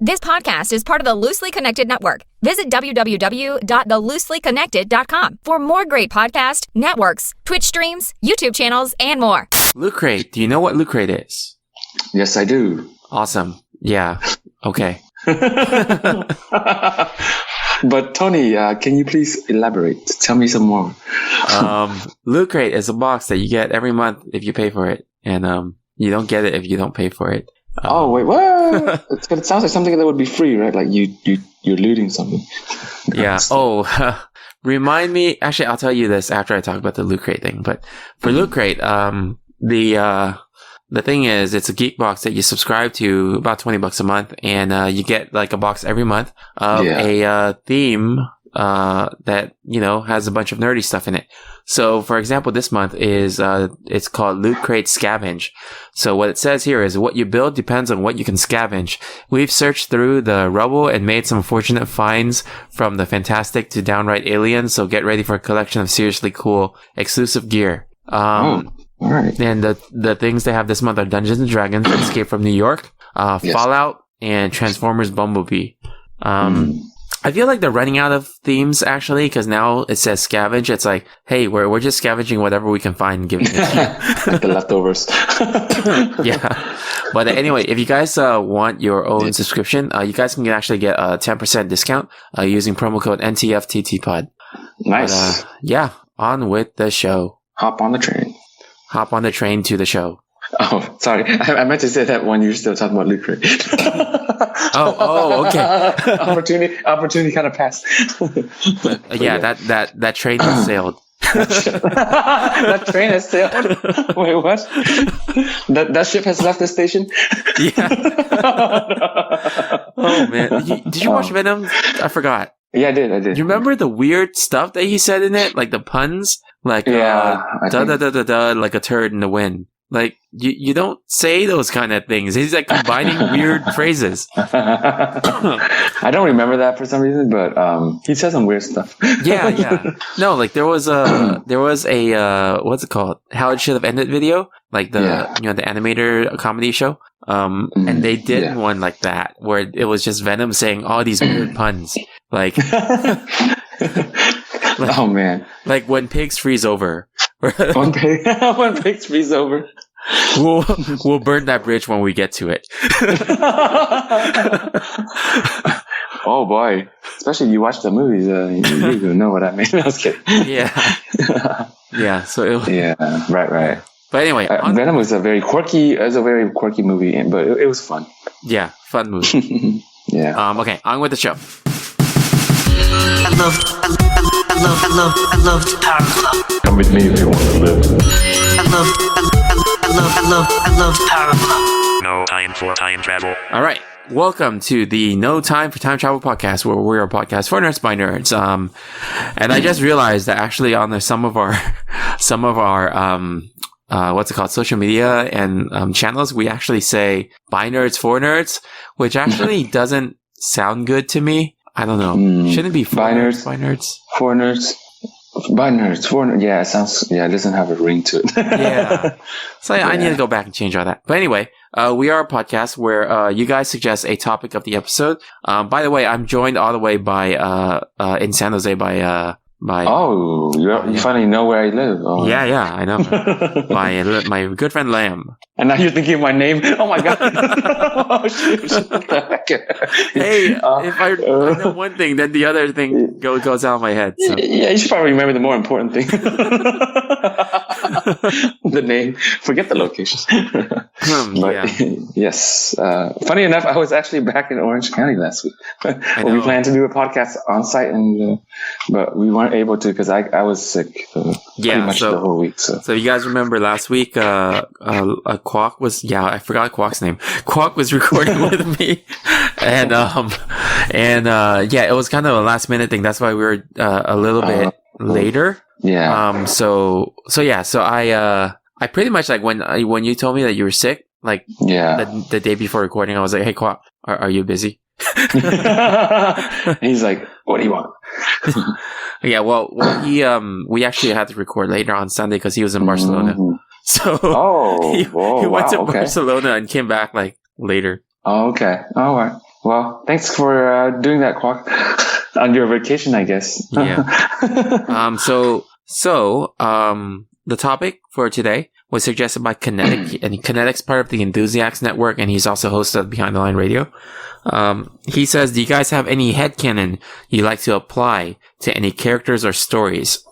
This podcast is part of the Loosely Connected Network. Visit www.thelooselyconnected.com for more great podcast networks, Twitch streams, YouTube channels, and more. Loot Crate. Do you know what Loot Crate is? Yes, I do. Awesome. Yeah. Okay. But Tony, can you please elaborate? Tell me some more. Loot Crate is a box that you get every month if you pay for it, and you don't get it if you don't pay for it. Oh wait, what? It sounds like something that would be free, right? Like you're looting something. Yeah. Oh, remind me. Actually, I'll tell you this after I talk about the Loot Crate thing. But for Loot Crate, the thing is, it's a geek box that you subscribe to about $20 a month, and you get like a box every month of a theme that has a bunch of nerdy stuff in it. So, for example, this month is it's called Loot Crate Scavenge. So, what it says here is what you build depends on what you can scavenge. We've searched through the rubble and made some fortunate finds from the fantastic to downright alien. So, get ready for a collection of seriously cool exclusive gear. All right. And the things they have this month are Dungeons and Dragons, Escape from New York, Fallout, and Transformers Bumblebee. I feel like they're running out of themes, actually, because now it says scavenge. It's like, hey, we're just scavenging whatever we can find and giving it to you. Like the leftovers. Yeah. But anyway, if you guys want your own subscription, you guys can actually get a 10% discount using promo code NTFTTPod. Nice. But, on with the show. Hop on the train. Hop on the train to the show. Oh, sorry. I meant to say that when you were still talking about Loot Crate. Oh, okay. Opportunity kind of passed. That train has sailed. That train has sailed? Wait, what? That ship has left the station? Yeah. Oh, man. Did you watch Venom? I forgot. Yeah, I did. Do you remember the weird stuff that he said in it? Like the puns? Like, da-da-da-da-da, like a turd in the wind. Like, you don't say those kind of things. He's like combining weird phrases. I don't remember that for some reason, but he said some weird stuff. Yeah. No, like there was a what's it called? How It Should Have Ended video, like the the animator comedy show. And they did one like that where it was just Venom saying all these weird puns, like. Oh man! Like when pigs freeze over. When pigs freeze over. We'll burn that bridge when we get to it. Oh boy! Especially you watch the movies, you know what I mean. I was kidding. Yeah. Yeah. So. Right. But anyway, Venom was a very quirky movie, but it was fun. Yeah, fun movie. Yeah. Okay, on with the show. I love Power Club. Come with me if you want to live. I love Power Club. No time for time travel. All right. Welcome to the No Time for Time Travel podcast, where we're a podcast for nerds by nerds. And I just realized that actually on some of our what's it called, social media and channels, we actually say by nerds for nerds, which actually doesn't sound good to me. I don't know. Shouldn't it be for nerds, by nerds? For nerds. By nerds. For nerds. Yeah, it sounds, it doesn't have a ring to it. Yeah. So I need to go back and change all that. But anyway, we are a podcast where you guys suggest a topic of the episode. By the way, I'm joined all the way by in San Jose by you finally know where I live. Oh. Yeah, I know. my good friend Lamb. And now you're thinking of my name? Oh my god. Oh, shoot. Hey, if I know one thing, then the other thing goes out of my head. So. Yeah, you should probably remember the more important thing. The name. Forget the locations. Yes. Funny enough, I was actually back in Orange County last week. We planned to do a podcast on site, but we weren't able to because I was sick pretty much the whole week. So you guys remember last week, Quack was, I forgot Quack's name. Quack was recording with me, and it was kind of a last minute thing. That's why we were a little bit later. Yeah. So I pretty much, like, when you told me that you were sick, like the day before recording, I was like, hey Quack, are you busy? He's like, what do you want? Yeah, well, we actually had to record later on Sunday because he was in Barcelona. So he went to Barcelona and came back like later. Oh, okay. All right. Well, thanks for doing that, Quack, on your vacation, I guess. Yeah. The topic for today was suggested by Kinetic, and Kinetic's part of the Enthusiasts Network, and he's also host of Behind the Line Radio. He says, do you guys have any headcanon you like to apply to any characters or stories?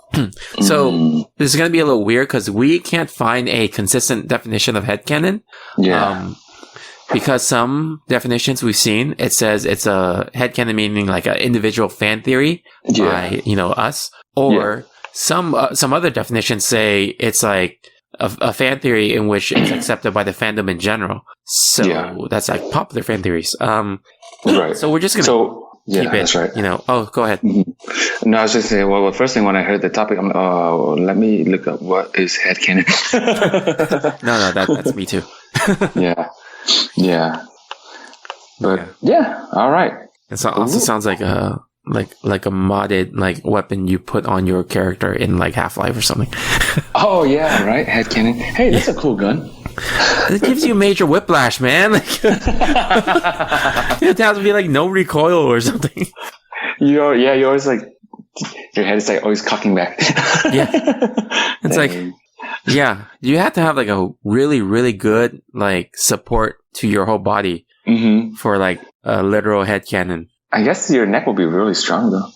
So this is going to be a little weird because we can't find a consistent definition of headcanon. Yeah. Because some definitions we've seen, it says it's a headcanon meaning like an individual fan theory by, us. Or some other definitions say it's like a fan theory in which it's accepted by the fandom in general. So that's like popular fan theories. Right. So we're just going to keep it, that's right. Oh, go ahead. Mm-hmm. No, I was just saying, well, the first thing when I heard the topic, I'm let me look up what is headcanon. No, that's me too. Yeah. But all right. It also sounds like a modded weapon you put on your character in like Half-Life or something. Oh yeah, right. Headcanon. Hey, that's a cool gun. It gives you major whiplash, man. Like, it has to be like no recoil or something. You always like your head is like always cocking back. Yeah, it's like you have to have like a really really good like support to your whole body for like a literal headcanon. I guess your neck will be really strong though.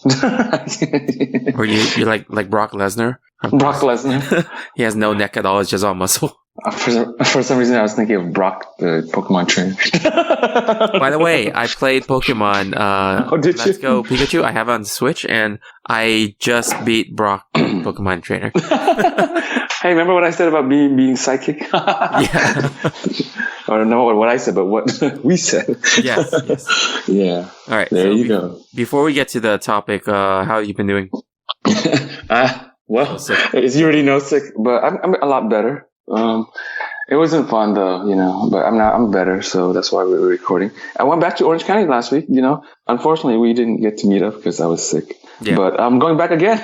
Or you like Brock Lesnar. Brock Lesnar. He has no neck at all. It's just all muscle. For some reason, I was thinking of Brock, the Pokemon trainer. By the way, I played Pokemon Let's Go Pikachu. I have it on Switch, and I just beat Brock, Pokemon trainer. Hey, remember what I said about being psychic? Yeah. Or not what I said, but what we said. Yes. Yeah. All right. There you go. Before we get to the topic, how have you been doing? Well, as you already know, sick, but I'm a lot better. It wasn't fun though, but I'm better, so that's why we were recording. I went back to Orange County last week, Unfortunately, we didn't get to meet up because I was sick. Yeah. But I'm going back again.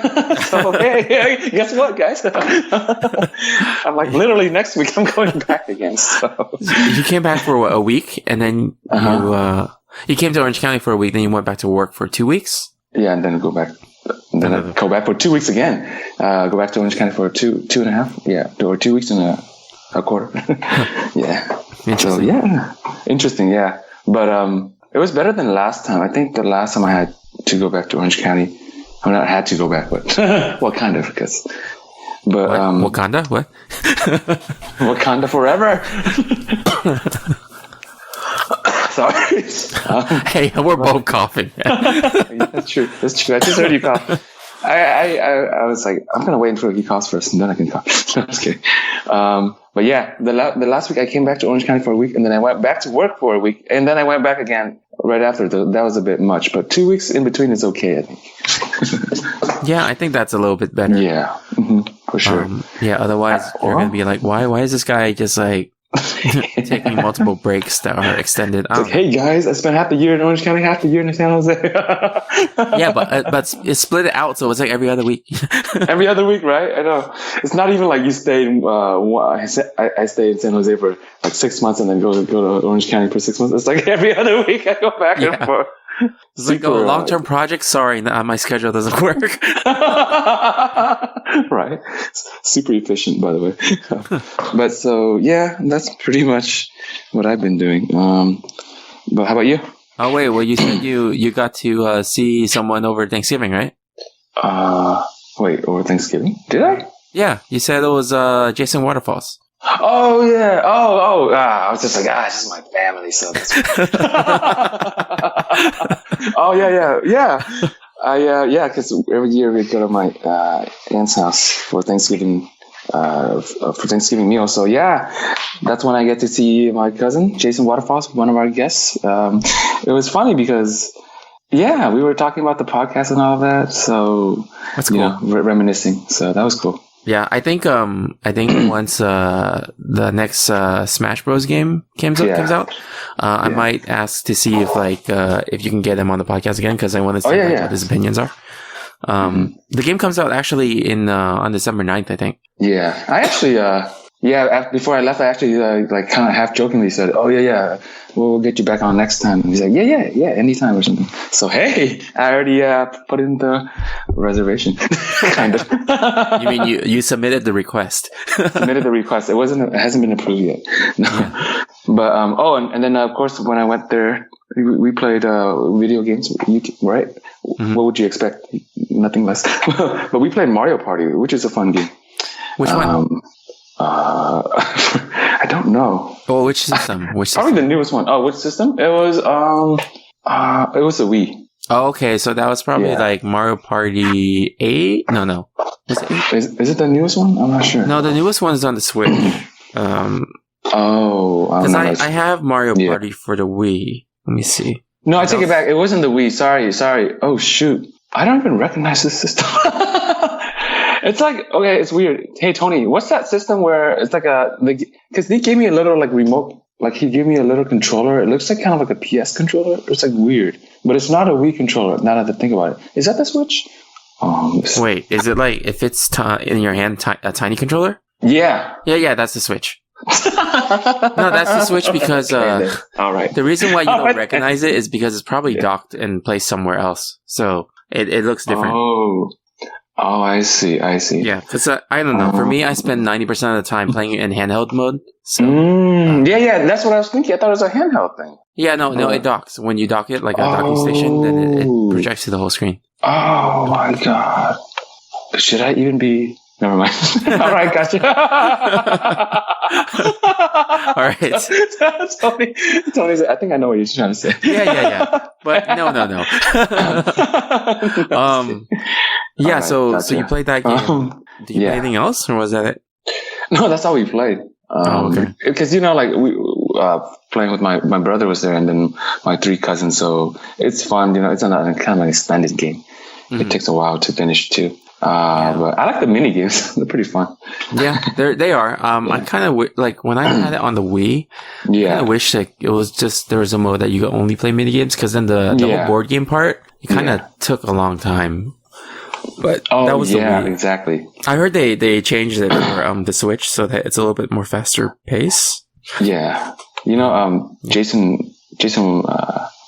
So, hey, guess what, guys? I'm like, literally next week, I'm going back again. So you came back for a week, and then you came to Orange County for a week, then you went back to work for 2 weeks? Yeah, and then go back. Then I go back for 2 weeks again. Go back to Orange County for two and a half. Yeah, or 2 weeks and a quarter. Yeah. Interesting. So, interesting. Yeah, but it was better than last time. I think the last time I had to go back to Orange County. I mean, I had to go back, but well, kind of because. But Wakanda? What? Wakanda forever. Sorry. Hey, we're both coughing. That's true. I just heard you cough. I was like, I'm gonna wait until he coughs first, and then I can cough. No, I'm just kidding. But yeah, the last week I came back to Orange County for a week, and then I went back to work for a week, and then I went back again right after. That was a bit much, but 2 weeks in between is okay, I think. Yeah, I think that's a little bit better. Yeah, for sure. Yeah, otherwise you're gonna be like, why is this guy just like taking multiple breaks that are extended? It's like, hey guys, I spent half the year in Orange County, half the year in San Jose. Yeah, but it's split it out, so it's like every other week. Every other week, right? I know. It's not even like you stayed. I stayed in San Jose for like 6 months and then go to Orange County for 6 months. It's like every other week I go back and forth. It's like a long-term project. Sorry, my schedule doesn't work. Right. Super efficient, by the way. But so, yeah, that's pretty much what I've been doing. But how about you? Oh, wait. Well, you said you got to see someone over Thanksgiving, right? Wait, over Thanksgiving? Did I? Yeah. You said it was Jason Waterfalls. Oh, yeah. I was just like, it's just my family, so that's Oh, yeah. Because every year we go to my aunt's house for Thanksgiving meal. So yeah, that's when I get to see my cousin Jason Waterfalls, one of our guests. It was funny because we were talking about the podcast and all of that. So that's cool. Reminiscing. So that was cool. Yeah, I think once the next Smash Bros game comes out, I might ask to see if you can get him on the podcast again, because I want to see what his opinions are. The game comes out actually on December 9th, I think. Yeah, I actually Yeah, before I left, I actually like kind of half jokingly said, "Oh yeah, we'll get you back on next time." And he's like, "Yeah, anytime or something." So hey, I already put in the reservation, kind of. You mean you submitted the request? Submitted the request. It hasn't been approved yet. No, Yeah. but and then of course when I went there, we played video games. Right? Mm-hmm. What would you expect? Nothing less. But we played Mario Party, which is a fun game. Which one? I don't know. Oh, which system? Probably the newest one. Oh, which system? It was a Wii. Oh, okay. So that was probably like Mario Party 8? No. Is it 8? Is it the newest one? I'm not sure. No, the newest one is on the Switch. Because I have Mario Party for the Wii. Let me see. No, I take it back. It wasn't the Wii. Sorry. Oh, shoot. I don't even recognize this system. It's like, okay, it's weird. Hey, Tony, what's that system where it's like because he gave me a little like remote, like he gave me a little controller. It looks like kind of like a PS controller. It's like weird, but it's not a Wii controller. Now that I think about it, is that the Switch? Wait, is it like if it's in your hand, a tiny controller? Yeah. Yeah, that's the Switch. No, that's the Switch because all right. The reason why you don't recognize it is because it's probably docked and placed somewhere else, so it looks different. Oh, I see. Yeah, because I don't know. For me, I spend 90% of the time playing it in handheld mode. So, yeah, that's what I was thinking. I thought it was a handheld thing. Yeah, no, it docks. When you dock it, like a docking station, then it projects to the whole screen. Oh my god! Should I even be? Never mind. All right, gotcha. All right. Tony's. I think I know what you're trying to say. Yeah. But no. Yeah. Right, so gotcha. you played that game. Did you play anything else, or was that it? No, that's how we played. Okay. Because like we playing with my brother was there, and then my 3 cousins. So it's fun. It's kind of an extended game. Mm-hmm. It takes a while to finish too. But I like the mini games. They're pretty fun. Yeah, they are. I kind of like when I had it on the Wii. I kind of wish like it was just there was a mode that you could only play mini games because then the whole board game part it kind of took a long time. But that was the Wii. Exactly. I heard they changed it for the Switch so that it's a little bit more faster pace. Yeah, Jason.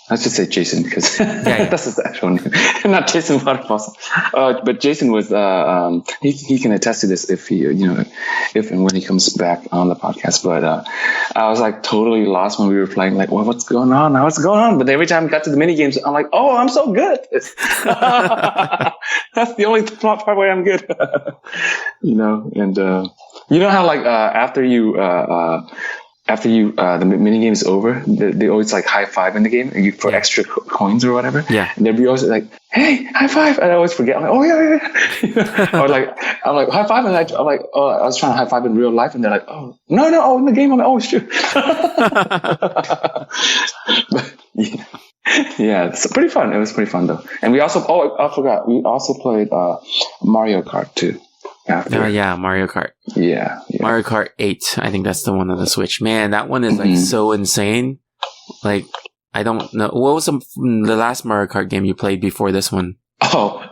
Let's just say Jason because that's his actual name, not Jason Waterfalls. But Jason was he can attest to this if he if and when he comes back on the podcast. But I was like totally lost when we were playing. Like, well, what's going on? What's going on? But every time I got to the mini games, I'm like, oh, I'm so good at this. That's the only part where I'm good. And how like after the mini game is over, they always like high five in the game for extra coins or whatever. Yeah, and they'd be always like, "Hey, high five!" And I always forget. I'm like, "Oh yeah." Or like, I'm like high five, and I'm like, "Oh, I was trying to high five in real life," and they're like, "Oh, no, oh, in the game." I'm like, "Oh, sure." But, yeah, it's pretty fun. It was pretty fun though. And we also, I forgot, we also played Mario Kart too. Yeah, Mario Kart. Yeah. Mario Kart 8. I think that's the one on the Switch. Man, that one is like so insane. Like, I don't know. What was the last Mario Kart game you played before this one? Oh,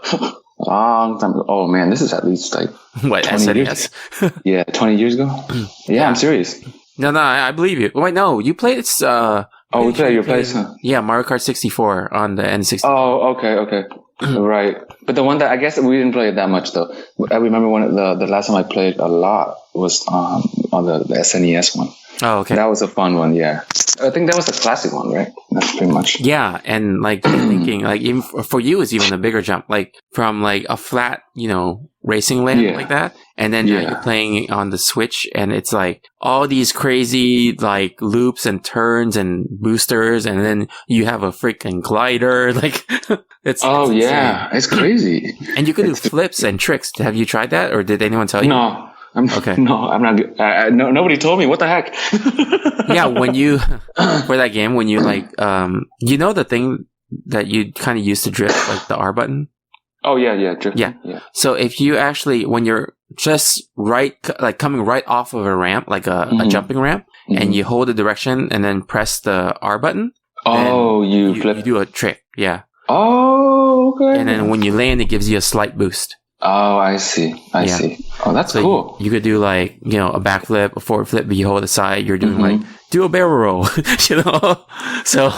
long time ago. Oh man, this is at least like what, SNES? Yeah, 20 years ago. Yeah, I'm serious. No, I believe you. Wait, no, you played it. We played. Yeah, Mario Kart 64 on the N64. Oh, okay. Right. But the one that I guess we didn't play it that much though. I remember the last time I played a lot was on the SNES one. Oh, okay. That was a fun one, yeah. I think that was the classic one, right? That's pretty much. Yeah, and like thinking, like even for you, it's even a bigger jump, like from like a flat, racing land like that, and then you're playing on the Switch, and it's like all these crazy like loops and turns and boosters, and then you have a freaking glider, like it's yeah, it's crazy. And you can do flips and tricks. Have you tried that, or did anyone tell you? No. Okay. No, I'm not good. Nobody told me. What the heck? Yeah, when you for that game, when you like, the thing that you kind of use to drift, like the R button. Oh yeah, drift. Yeah. So if you actually, when you're just coming right off of a ramp, like a jumping ramp, and you hold the direction and then press the R button. Oh, you flip. You do a trick. Yeah. Oh, okay. And then when you land, it gives you a slight boost. Oh, I see. I see. Oh, that's So cool. you could do like, you know, a backflip, a forward flip, but you hold the side. You're doing like, do a barrel roll, you know? So.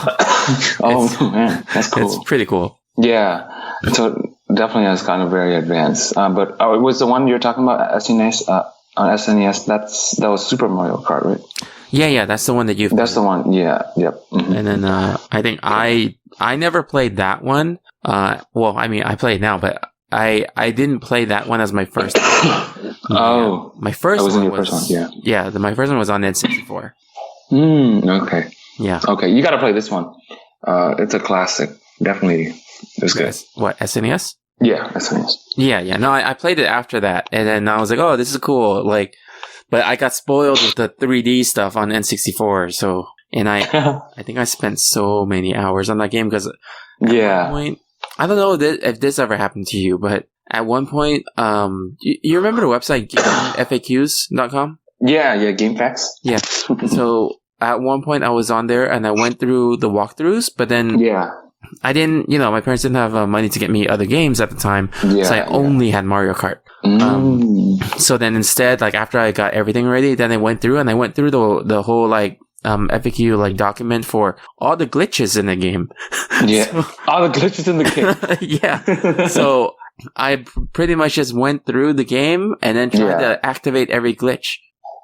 Oh, man. That's cool. It's pretty cool. Yeah. So definitely has gotten very advanced. But was the one you're talking about SNES, on SNES, that was Super Mario Kart, right? Yeah, that's the one that you've. That's the one. Yeah, yep. And then I think I never played that one. Well, I mean, I play it now, but I didn't play that one as my first. Oh, my first that one your was first one. Yeah, my first one was on N64. Okay. Yeah. Okay, you got to play this one. It's a classic. Definitely, it was good. What, SNES? Yeah, SNES. Yeah. No, I played it after that, and then I was like, oh, this is cool. Like, but I got spoiled with the 3D stuff on N64. So, and I think I spent so many hours on that game because at one point, I don't know if this ever happened to you, but at one point, you remember the website FAQs.com? Yeah, GameFAQs. Yeah. So at one point I was on there and I went through the walkthroughs, but then I didn't, you know, my parents didn't have money to get me other games at the time. So I only had Mario Kart. So then instead, like after I got everything ready, then I went through the whole like FAQ like document for all the glitches in the game. Yeah. So, all the glitches in the game. Yeah. So I pretty much just went through the game and then tried to activate every glitch.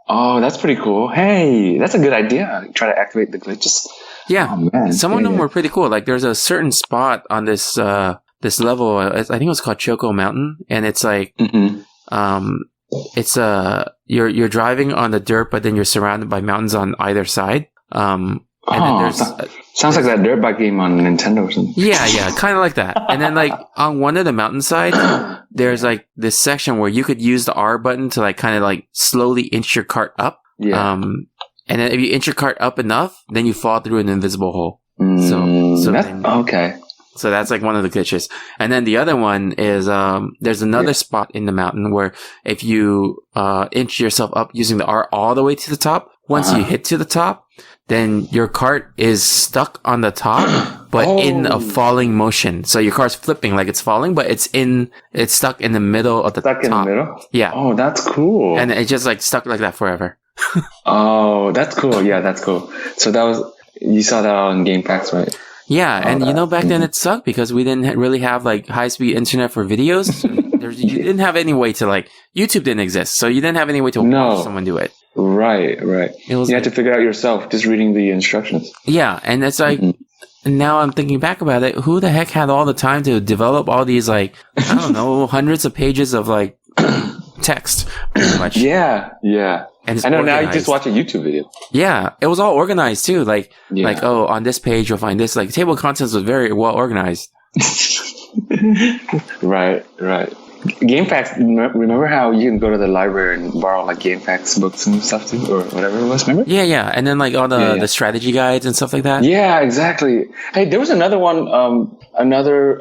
Oh, that's pretty cool. Hey, that's a good idea. Try to activate the glitches. Yeah. Oh, man. Some of them were pretty cool. Like there's a certain spot on this this level, I think it was called Choco Mountain, and it's like it's you're driving on the dirt, but then you're surrounded by mountains on either side. And then there's sounds like that dirt bike game on Nintendo or something. Yeah, kind of like that. And then like on one of the mountainsides, there's like this section where you could use the R button to like kind of like slowly inch your cart up. Yeah. And then if you inch your cart up enough, then you fall through an invisible hole. Okay. So that's like one of the glitches. And then the other one is there's another spot in the mountain where if you inch yourself up using the R all the way to the top, once you hit to the top, then your cart is stuck on the top, but in a falling motion. So your car's flipping like it's falling, but it's stuck in the middle of the top. Stuck in the middle? Yeah. Oh, that's cool. And it's just like stuck like that forever. Oh, that's cool. Yeah, that's cool. So you saw that on GameFAQs, right? Yeah, and you know, back then it sucked because we didn't really have like high-speed internet for videos. You didn't have any way to like, YouTube didn't exist, so you didn't have any way to watch someone do it. Right. You had to figure it out yourself, just reading the instructions. Yeah, and it's like, now I'm thinking back about it, who the heck had all the time to develop all these like, I don't know, hundreds of pages of like text, pretty much. Yeah. And I know organized. Now you just watch a YouTube video. Yeah, it was all organized too. Like, on this page you'll find this. Like, table of contents was very well organized. Right. GameFAQs, remember how you can go to the library and borrow like GameFAQs books and stuff too, or whatever it was, remember? Yeah. And then like all the strategy guides and stuff like that. Yeah, exactly. Hey, there was another one, another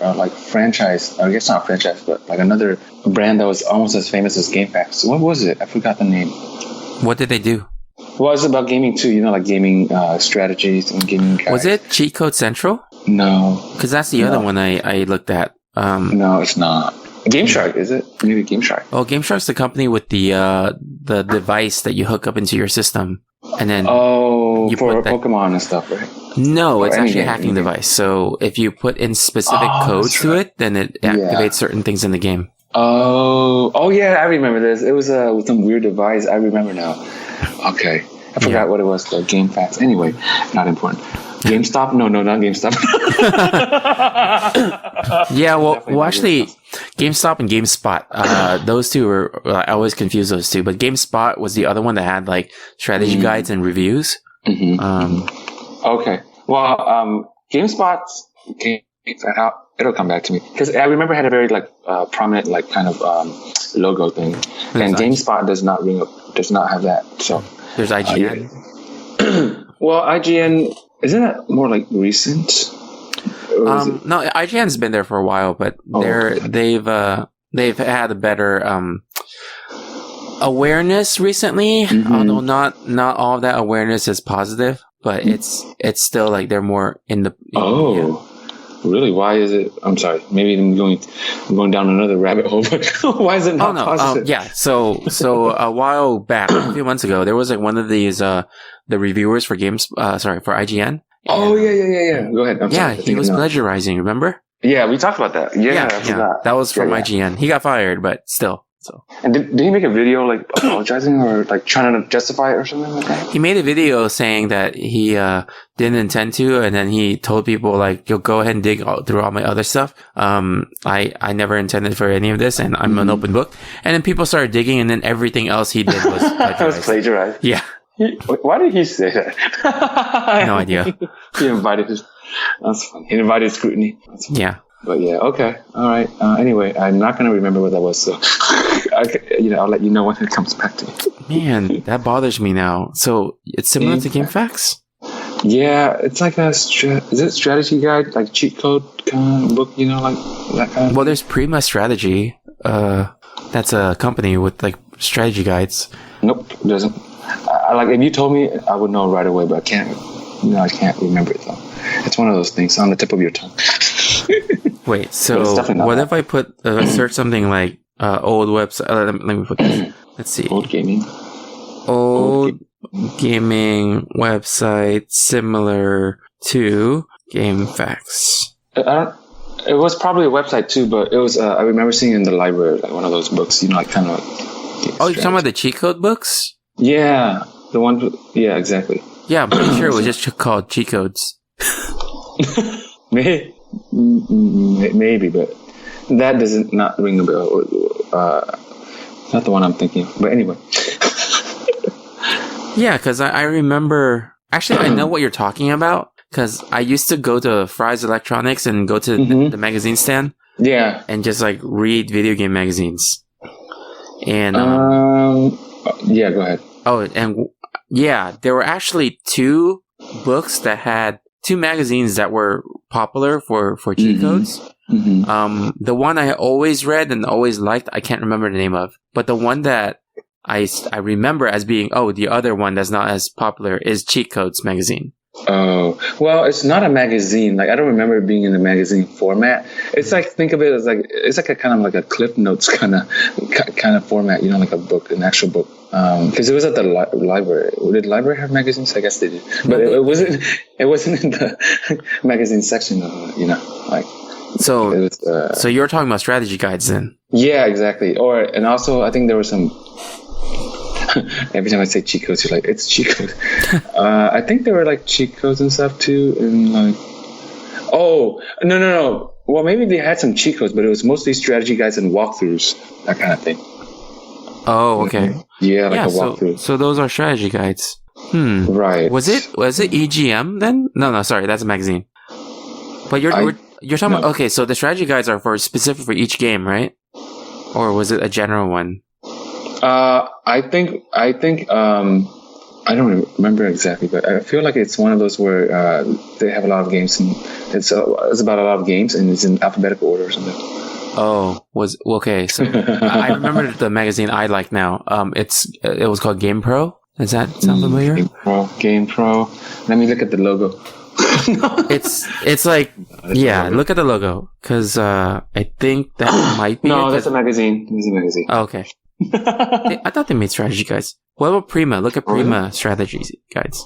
like franchise, I guess not franchise, but like another brand that was almost as famous as GameFAQs. What was it? I forgot the name. What did they do? Well, it's about gaming too, like gaming strategies and gaming guides. Was it Cheat Code Central? No. Because that's the other one I looked at. No, it's not. Game Shark, is it? Maybe Game Shark. Oh, Game Shark's the company with the device that you hook up into your system, and then for Pokemon and stuff, right? No, it's actually a hacking device. So if you put in specific codes to it, then it activates certain things in the game. Oh yeah, I remember this. It was with some weird device. I remember now. Okay, I forgot what it was. The GameFAQs. Anyway, not important. GameStop? No, not GameStop. Yeah, well, actually, GameStop and GameSpot, those two were, I always confuse those two, but GameSpot was the other one that had like strategy guides and reviews. Okay. Well, GameSpot's it'll come back to me because I remember it had a very like prominent like kind of logo thing, and GameSpot does not have that. So there's IGN. Well, IGN. Isn't that more like recent? No, IGN's been there for a while, but they've had a better awareness recently. Although not all of that awareness is positive, but it's still like they're more in the. Really? Why is it? I'm sorry. Maybe I'm going down another rabbit hole. But why is it not positive? Yeah. So a while back, a few months ago, there was like one of these the reviewers for games. For IGN. Oh yeah. Go ahead. I'm sorry. He was plagiarizing. Remember? Yeah, we talked about that. Yeah. That was from IGN. He got fired, but still. So. And did he make a video like apologizing or like trying to justify it or something like that? He made a video saying that he didn't intend to, and then he told people like, "You'll go ahead and dig through all my other stuff. I never intended for any of this, and I'm an open book." And then people started digging, and then everything else he did was plagiarized. Was plagiarized. Yeah. Why did he say that? No idea. He invited his. That's funny. He invited scrutiny. Yeah. But yeah, okay, all right. Anyway, I'm not gonna remember what that was, so I'll let you know when it comes back to me. Man, that bothers me now. So it's similar to GameFAQs? Yeah, it's like is it strategy guide, like cheat code kind of book, like that kind of. Well, there's Prima Strategy. That's a company with like strategy guides. Nope, it doesn't. Like if you told me, I would know right away, but I can't remember it though. It's one of those things on the tip of your tongue. Wait, so what if I put search something like old website? Let me put this. Let's see. Old gaming website similar to GameFAQs. It was probably a website too, but it was. I remember seeing it in the library, like one of those books. Like kind of. Oh, you're talking about the cheat code books? Yeah, the one. Yeah, exactly. Yeah, I'm pretty sure it was just called cheat codes. Maybe, but that doesn't not ring a bell. Not the one I'm thinking of. But anyway. Yeah, because I remember... Actually, I know what you're talking about, because I used to go to Fry's Electronics and go to the magazine stand. Yeah. And just, like, read video game magazines. And... yeah, go ahead. Oh, and... Yeah, there were actually two books that had... two magazines that were popular for cheat codes. Mm-hmm. The one I always read and always liked, I can't remember the name of. But the one that I remember as being, the other one that's not as popular is Cheat Codes magazine. Oh, well, it's not a magazine. Like, I don't remember it being in the magazine format. It's like, think of it as like, it's like a kind of like a Cliff Notes kind of format, like a book, an actual book. Because it was at the library. Did the library have magazines? I guess they did, but it wasn't in the magazine section of like. So you're talking about strategy guides then? Yeah, exactly. And also I think there were some. Every time I say cheat codes, you're like, it's cheat code. I think there were like cheat codes and stuff too, and like. Oh no! Well, maybe they had some cheat codes, but it was mostly strategy guides and walkthroughs, that kind of thing. Oh, okay. Yeah, like a walkthrough. So those are strategy guides. Right. Was it EGM then? No, sorry, that's a magazine. But you're talking about, okay, so the strategy guides are specific for each game, right? Or was it a general one? I think I don't remember exactly, but I feel like it's one of those where they have a lot of games, and it's about a lot of games, and it's in alphabetical order or something. Oh, okay. So I remember the magazine I like now. It was called Game Pro. Does that sound familiar? Game Pro. Let me look at the logo. It's like, yeah, look at the logo, because I think that might be. No, that's a magazine. It's a magazine. Oh, okay. I thought they made strategy guides. What about Prima? Look at Prima strategy guides.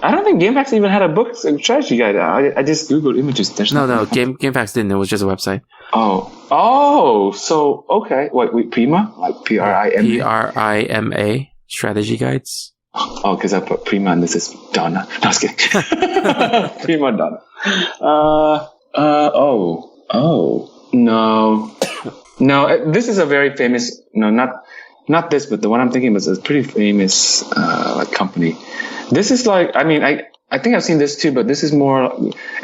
I don't think GameFAQs even had a book strategy guide. I just googled images. No, GameFAQs didn't. It was just a website. Oh, so okay. Wait, Prima, like Prima? Prima strategy guides. Oh, because I put Prima and this is Donna. No, I was kidding. Prima Donna. No. This is a very famous. No, not this, but the one I'm thinking was a pretty famous like company. This is like, I mean, I think I've seen this too, but this is more.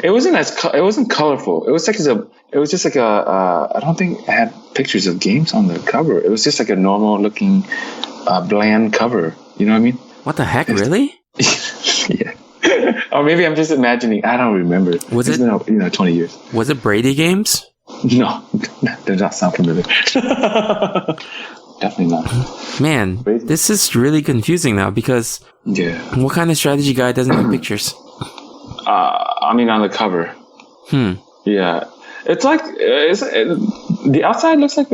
It wasn't colorful. It was just like a. I don't think it had pictures of games on the cover. It was just like a normal looking, bland cover. You know what I mean? What the heck, really? Yeah. Or maybe I'm just imagining. I don't remember. It's been 20 years. Was it Brady Games? No, does not sound familiar. Definitely not. Man, this is really confusing now, because what kind of strategy guide doesn't have pictures? I mean, on the cover. Yeah, it's like the outside looks like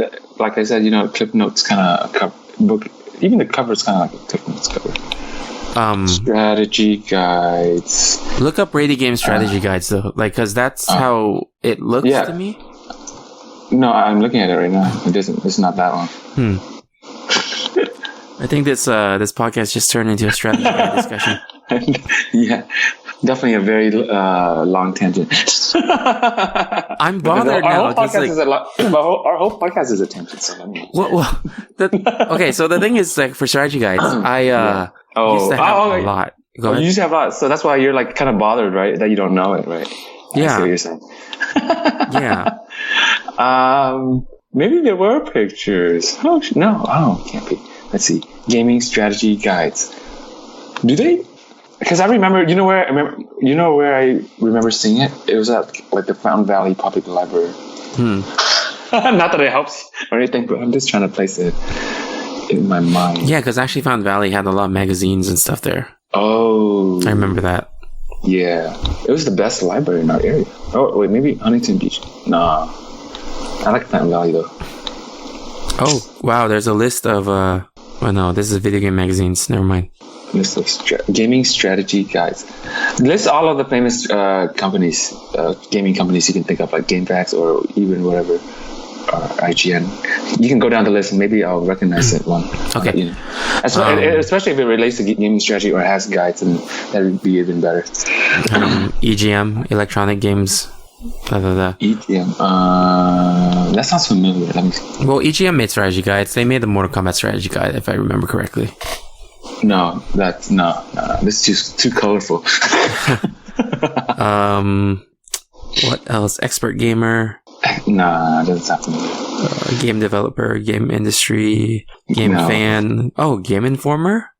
I said, Cliff Notes kind of book. Even the cover is kind of like a Cliff Notes cover. Strategy guides. Look up Brady Game strategy guides though, like because that's how it looks to me. No, I'm looking at it right now. It doesn't. It's not that one. I think this podcast just turned into a strategy guide discussion. Yeah, definitely a very long tangent. I'm bothered now. Our whole podcast is a tangent. So okay, so the thing is, like for strategy guides, I used to have a lot. Go ahead. You used to have a lot, so that's why you're like kind of bothered, right? That you don't know it, right? Yeah. I see what you're saying. Yeah. Maybe there were pictures. Oh, can't be. Let's see. Gaming strategy guides. Do they? Because I remember, where I remember seeing it? It was at like the Fountain Valley Public Library. Not that it helps or anything, but I'm just trying to place it in my mind. Yeah, because actually Fountain Valley had a lot of magazines and stuff there. Oh. I remember that. Yeah. It was the best library in our area. Oh, wait, maybe Huntington Beach. Nah. I like Fountain Valley, though. Oh, wow. There's a list of... no, this is video game magazines. Never mind. List of gaming strategy guides. List all of the famous companies, gaming companies you can think of, like GameFAQs or even whatever, IGN. You can go down the list and maybe I'll recognize it one. Okay. Especially if it relates to gaming strategy or has guides, and that would be even better. EGM, Electronic Games. EGM. That sounds familiar. Let me see. Well, EGM made strategy guides. They made the Mortal Kombat strategy guide, if I remember correctly. No. This is too colorful. What else? Expert Gamer. Nah, it doesn't sound familiar. Game developer, game industry, game fan. Oh, Game Informer?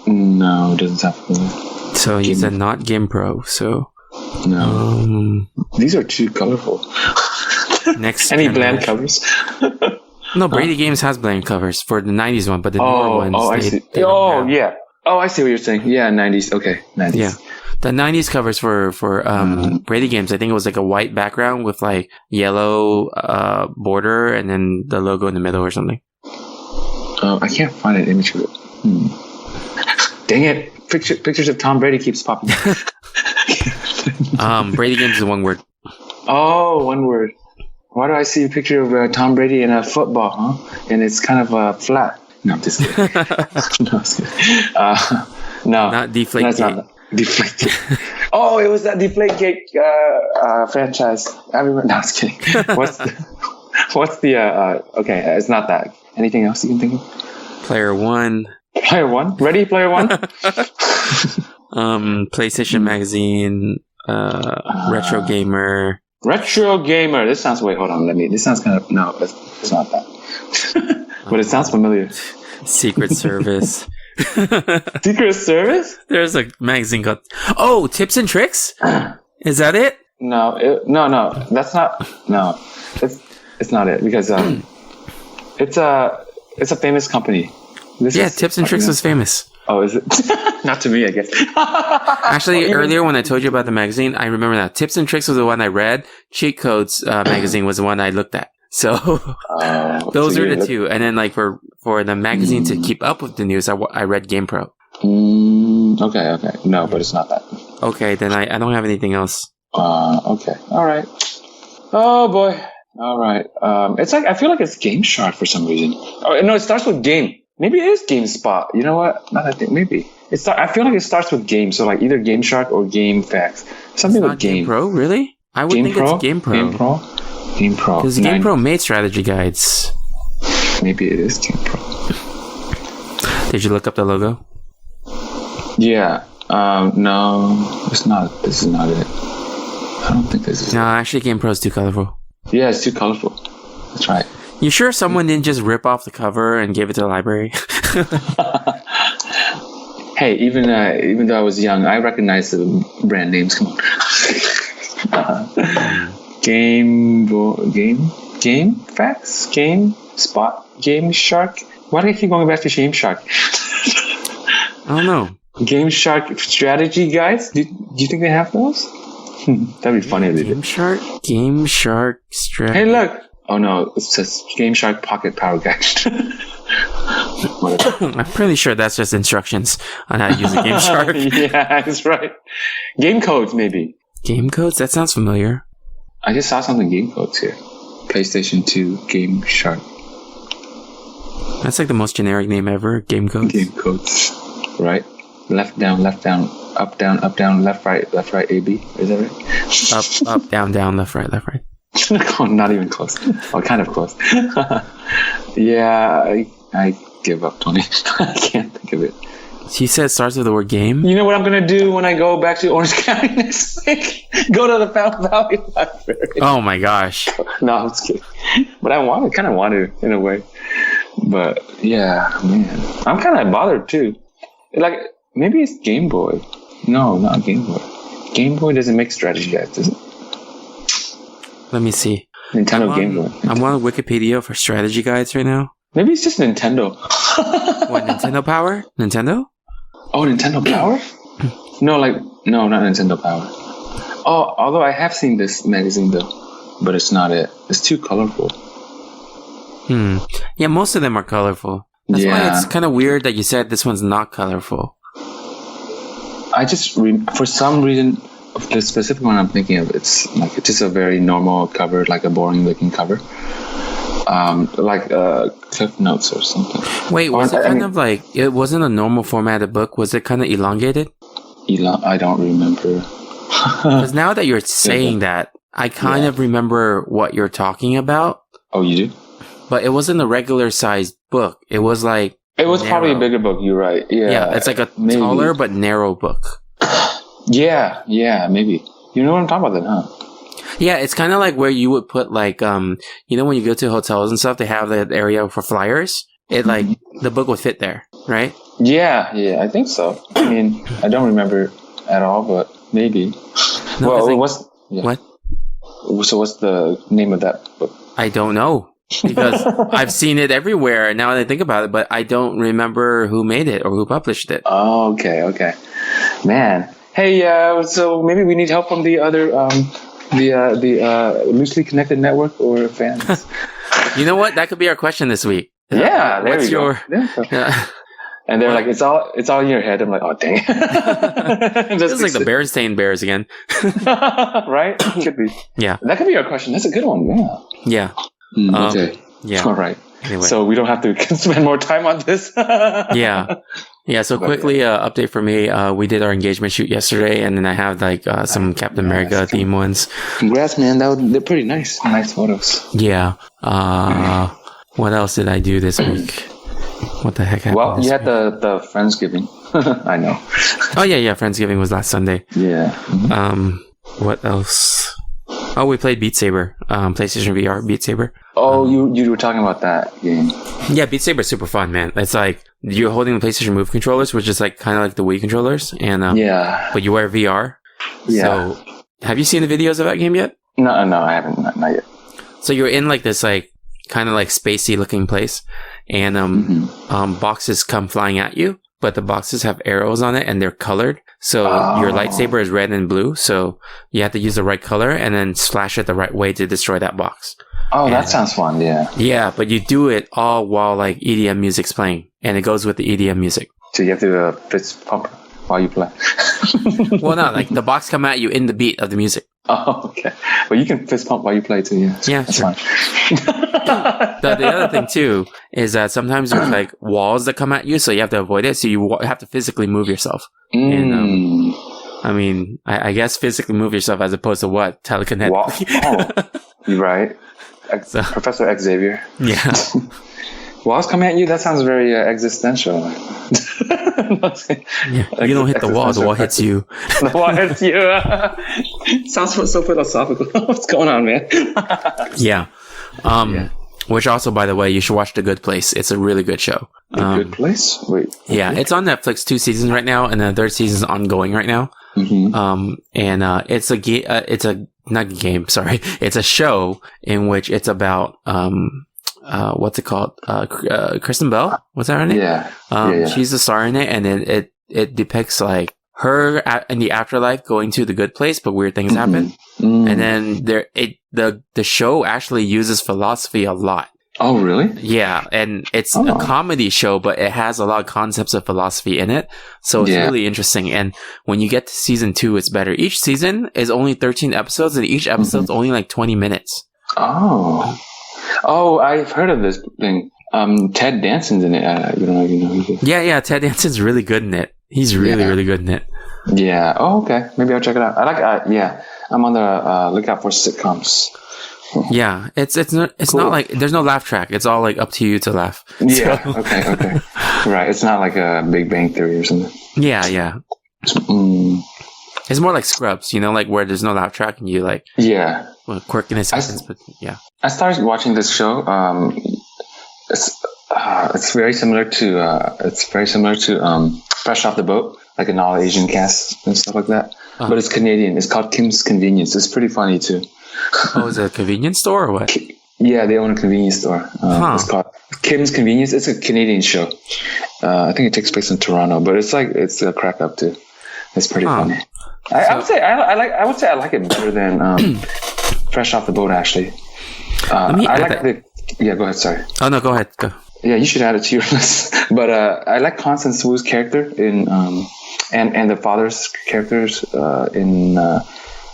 No, it doesn't sound familiar. So you said not Game Pro, so... No. These are too colorful. Next Any bland covers? No, Brady Games has bland covers for the 90s one, but the newer ones... I see. Yeah. Oh, I see what you're saying. Yeah, 90s. Okay, 90s. Yeah. The 90s covers for Brady Games, I think it was like a white background with like yellow border and then the logo in the middle or something. I can't find an image of it. Dang it. Pictures of Tom Brady keeps popping up. Brady Games is one word. Oh, one word. Why do I see a picture of Tom Brady in a football, huh? And it's kind of flat. No, I'm just kidding. No, I'm just kidding. No. Not Deflategate. Not Deflategate. Oh, it was that Deflategate franchise. I remember. No, I was kidding. What's the okay, it's not that. Anything else you can think of? Player One. Player One? Ready, Player One? PlayStation Magazine, Retro Gamer. Retro Gamer. This sounds, wait, hold on. This sounds kind of, no, it's not that. But it sounds familiar. Secret Service. Secret Service? There's a magazine called, Tips and Tricks? Is that it? No, that's not, no. It's not it, because it's a famous company. Tips and Tricks was famous. Oh, is it? Not to me, I guess. Actually, earlier when I told you about the magazine, I remember that. Tips and Tricks was the one I read. Cheat Codes magazine was the one I looked at. So those are the two. And then like for the magazine to keep up with the news, I read GamePro. Okay. No, but it's not that. Okay, then I don't have anything else. Okay. All right. Oh, boy. All right. It's like, I feel like it's Game Shark for some reason. Oh, no, it starts with Game. Maybe it is GameSpot. You know what? Not that I think. Maybe. I feel like it starts with Game. So like either Game Shark or GameFAQs. Something with Game. GamePro, really? I would think it's GamePro. GamePro. Because GamePro made strategy guides. Maybe it is GamePro. Did you look up the logo? Yeah. No, it's not. This is not it. I don't think this is. No, actually, GamePro is too colorful. Yeah, it's too colorful. That's right. You sure someone didn't just rip off the cover and give it to the library? Hey, even though I was young, I recognized the brand names. Come on. GameFAQs, GameSpot, Game Shark. Why do I keep going back to Game Shark? I don't know. Game Shark strategy guides. Do you think they have those? That'd be funny if they did. Game Shark? Game Shark strategy. Hey, look. Oh no, it says Game Shark Pocket Power Guide. I'm pretty sure that's just instructions on how to use a Game Shark. Yeah, that's right. Game codes, maybe. Game codes? That sounds familiar. I just saw something game codes here. PlayStation 2 Game Shark. That's like the most generic name ever. Game codes. Game codes. Right? Left down, up down, left, right, A, B. Is that right? Up, down, left, right. Oh, not even close. Oh, kind of close. Yeah, I give up, Tony. I can't think of it. He said it starts with the word game. You know what I'm going to do when I go back to Orange County next week? Go to the Fountain Valley Library. Oh my gosh. No, I'm just kidding. But I kind of want to, in a way. But, yeah, man. I'm kind of bothered, too. Like, maybe it's Game Boy. No, not Game Boy. Game Boy doesn't make strategy guides, does it? Let me see. Nintendo Game Boy. I'm on Wikipedia for strategy guides right now. Maybe it's just Nintendo. What, Nintendo Power? Nintendo? Oh, Nintendo Power? No, not Nintendo Power. Oh, although I have seen this magazine though, but it's not it. It's too colorful. Yeah, most of them are colorful. That's why it's kind of weird that you said this one's not colorful. I just, for some reason, the specific one I'm thinking of, it's just a very normal cover, like a boring looking cover. Like Cliff Notes or something. Wait, was it wasn't a normal formatted book? Was it kind of elongated? I don't remember. Because now that you're saying that, I kind of remember what you're talking about. Oh, you do? But it wasn't a regular sized book. It was like... It was probably a bigger book, you're right. Yeah, it's like a taller but narrow book. Yeah, maybe. You know what I'm talking about then, huh? Yeah, it's kind of like where you would put like, when you go to hotels and stuff, they have that area for flyers. It like, the book would fit there, right? Yeah, I think so. I mean, I don't remember at all, but maybe. No, What? So what's the name of that book? I don't know. Because I've seen it everywhere now that I think about it, but I don't remember who made it or who published it. Oh, okay. Man. Hey, so maybe we need help from the other, the loosely connected network or fans. You know what? That could be our question this week. Yeah, there What's we go. Yeah. And they're like, it's all in your head. I'm like, oh dang. It's like the Berenstain Bears again. Right? Could be. Yeah. That could be our question. That's a good one. Yeah. Okay. Yeah. All right. Anyway. So we don't have to spend more time on this. Yeah. So quickly, update for me. We did our engagement shoot yesterday, and then I have like some Captain America theme ones. Congrats, man. They're pretty nice. Nice photos. Yeah. What else did I do this week? What the heck happened? Well, you had week? the Friendsgiving. I know. Oh yeah. Friendsgiving was last Sunday. Yeah. Mm-hmm. What else? Oh, we played Beat Saber. PlayStation VR Beat Saber. Oh, you were talking about that game. Yeah, Beat Saber is super fun, man. It's like you're holding the PlayStation Move controllers, which is like kind of like the Wii controllers, and but you wear VR. Yeah. So, have you seen the videos of that game yet? No, I haven't. Not yet. So you're in like this like kind of like spacey looking place, and boxes come flying at you, but the boxes have arrows on it and they're colored. So your lightsaber is red and blue. So you have to use the right color and then slash it the right way to destroy that box. Oh, that sounds fun. Yeah. Yeah, but you do it all while like EDM music's playing, and it goes with the EDM music. So you have to fist pump while you play. Well, no, like the box come at you in the beat of the music. Oh, okay. Well, you can fist pump while you play too. Yeah, that's sure. fine. The other thing too is that sometimes there's like walls that come at you, so you have to avoid it. So you have to physically move yourself. And I mean, I guess physically move yourself as opposed to what telekinetic. You're right. Professor Xavier. Yeah. Walls come at you? That sounds very existential. Yeah. You don't hit the wall hits you. The wall hits you. Sounds so philosophical. What's going on, man? Yeah. Which also, by the way, you should watch The Good Place. It's a really good show. The Good Place? Wait. Yeah, it's on Netflix, 2 seasons right now, and the third season is ongoing right now. Mm-hmm. It's a not a game, sorry. It's a show in which it's about, what's it called? Kristen Bell? What's that her name? Yeah. She's the star in it, and it depicts like her in the afterlife going to the good place, but weird things happen. And then the show actually uses philosophy a lot. Oh, really? Yeah, and it's a comedy show, but it has a lot of concepts of philosophy in it. So it's really interesting. And when you get to season 2, it's better. Each season is only 13 episodes, and each episode's only like 20 minutes. Oh, I've heard of this thing. Ted Danson's in it. You don't know if you know who. Yeah, Ted Danson's really good in it. He's really good in it. Yeah. Oh, okay. Maybe I'll check it out. I like. I'm on the lookout for sitcoms. Yeah, it's not like there's no laugh track. It's all like up to you to laugh. Yeah. So. Okay. Right. It's not like a Big Bang Theory or something. Yeah. It's more like Scrubs, like where there's no laugh track and you like quirkiness happens. But yeah, I started watching this show. It's very similar to Fresh Off the Boat, like an all Asian cast and stuff like that. But it's Canadian. It's called Kim's Convenience. It's pretty funny too. Oh, is it a convenience store or what? Yeah, they own a convenience store. It's called Kim's Convenience. It's a Canadian show. I think it takes place in Toronto, but it's a crack up too. It's pretty funny. I would say I like it better than Fresh Off the Boat. Actually, Yeah, go ahead. Sorry. Oh no, go ahead. Go. Yeah, you should add it to your list. But I like Constance Wu's character in and the father's characters in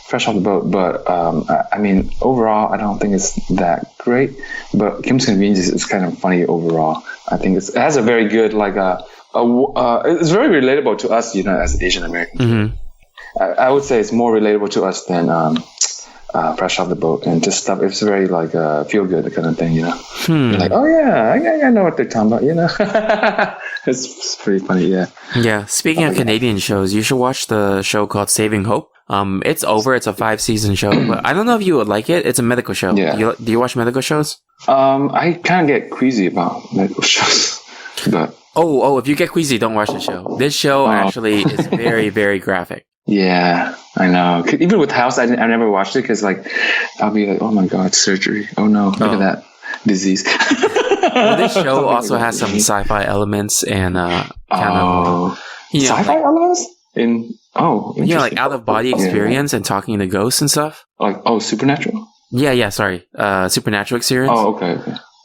Fresh Off the Boat. But I mean, overall, I don't think it's that great. But Kim's Convenience is kind of funny overall. I think it has a very good it's very relatable to us, as Asian Americans. Mm-hmm. I would say it's more relatable to us than Fresh Off the Boat and just stuff. It's very like feel good kind of thing, You're like, oh yeah, I know what they're talking about, It's pretty funny, yeah. Yeah. Speaking of Canadian shows, you should watch the show called Saving Hope. It's over. It's a 5-season show, but I don't know if you would like it. It's a medical show. Yeah. Do you watch medical shows? I kind of get queasy about medical shows, but if you get queasy, don't watch the show. This show actually is very, very graphic. Yeah, I know. Even with House, I never watched it because I'll be like, oh my god, surgery. Oh no, look at that disease. Well, this show also has some sci-fi elements and sci-fi elements like out of body experience and talking to ghosts and stuff. Like supernatural. Yeah. Sorry, supernatural experience. Oh, okay.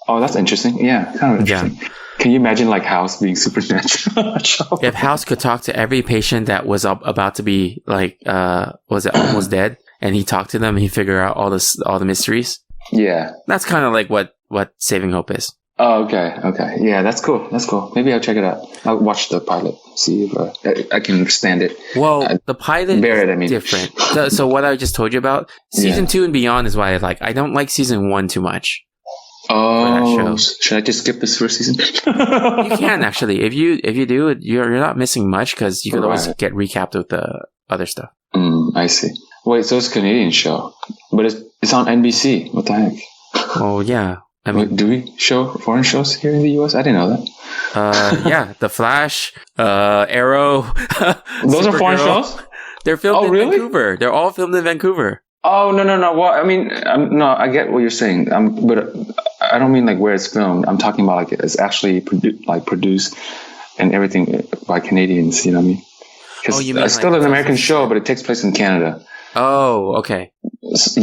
Oh, that's interesting. Yeah, kind of interesting. Yeah. Can you imagine House being supernatural? If House could talk to every patient that was about to be almost dead, and he talked to them, and he figured out all the mysteries. Yeah, that's kind of like what Saving Hope is. Oh, okay. Yeah, that's cool. Maybe I'll check it out. I'll watch the pilot, see if I can understand it. Well, the pilot is different. So what I just told you about, season 2 and beyond is why I don't like season 1 too much. Oh, should I just skip this first season? You can actually. If you do it, you're not missing much because you could always get recapped with the other stuff. I see. Wait, so it's a Canadian show, but it's on NBC. What the heck? Oh yeah. I mean, do we show foreign shows here in the US? I didn't know that. Yeah, The Flash, Arrow. Those are foreign shows? They're filmed in Vancouver. They're all filmed in Vancouver. Oh, no. Well, I mean, no, I get what you're saying. But I don't mean where it's filmed. I'm talking about it's actually produced and everything by Canadians. You know what I mean? Because it's still an American show, but it takes place in Canada. Oh, okay.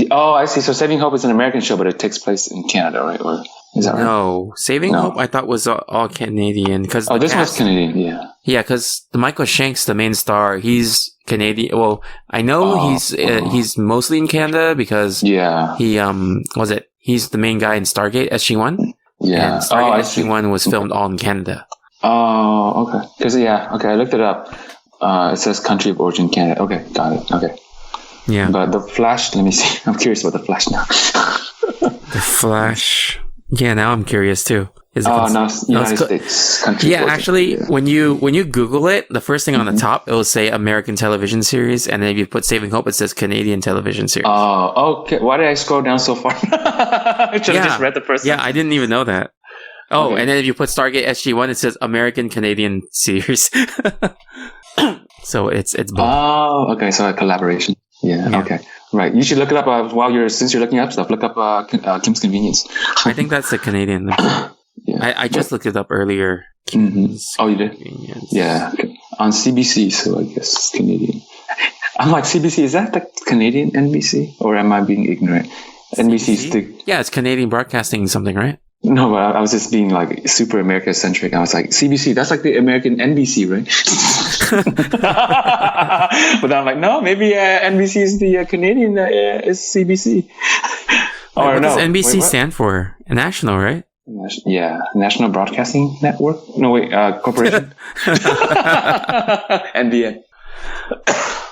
Oh, I see. So Saving Hope is an American show, but it takes place in Canada, right? Or is that right? No, Saving Hope I thought was all Canadian. This was Canadian, yeah. Yeah, because Michael Shanks, the main star, he's Canadian. Well, I know he's mostly in Canada because he's the main guy in Stargate SG-1. Yeah. And Stargate SG-1 was filmed all in Canada. Oh, okay. Because I looked it up. It says country of origin Canada. Okay, got it. Okay. Yeah. But the Flash, let me see. I'm curious about the Flash now. The Flash. Yeah, now I'm curious too. United States country. Yeah, actually, when you Google it, the first thing on the top, it will say American television series, and then if you put Saving Hope, it says Canadian television series. Oh, okay. Why did I scroll down so far? I should have just read the first. Yeah, I didn't even know that. Oh, okay. And then if you put Stargate SG-1, it says American Canadian series. So it's both. Oh, okay. So a collaboration. Yeah. Okay. Right. You should look it up since you're looking up stuff. Look up Kim's Convenience. I think that's the Canadian. Yeah. I just looked it up earlier. Mm-hmm. Oh, you did? Yeah. Okay. on CBC, so I guess it's Canadian. I'm like, CBC, is that the Canadian NBC? Or am I being ignorant? NBC's the... Yeah, it's Canadian Broadcasting something, right? No, but I was just being like super America-centric. I was like, CBC, that's like the American NBC, right? But then I'm like, no, maybe NBC is the Canadian is CBC. What does NBC stand for? National, right? Yeah, National Broadcasting Network. No, wait, corporation. NBN.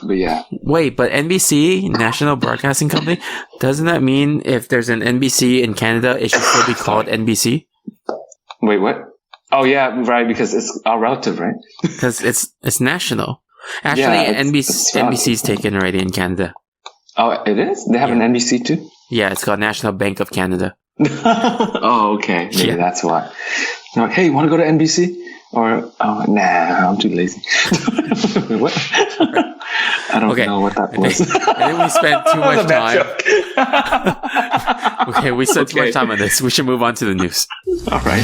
But yeah. Wait, but NBC, National Broadcasting Company, doesn't that mean if there's an NBC in Canada, it should still be called NBC? Wait, what? Oh yeah, right, because it's our relative, right? Because it's national. Actually, NBC's taken already in Canada. Oh, it is? They have an NBC too? Yeah, it's called National Bank of Canada. Oh, okay. Maybe that's why. You're like, hey, you want to go to NBC? Or, oh, nah, I'm too lazy. What? I don't know what that was. I think we spent too much time. Okay, we spent too much time on this. We should move on to the news. All right.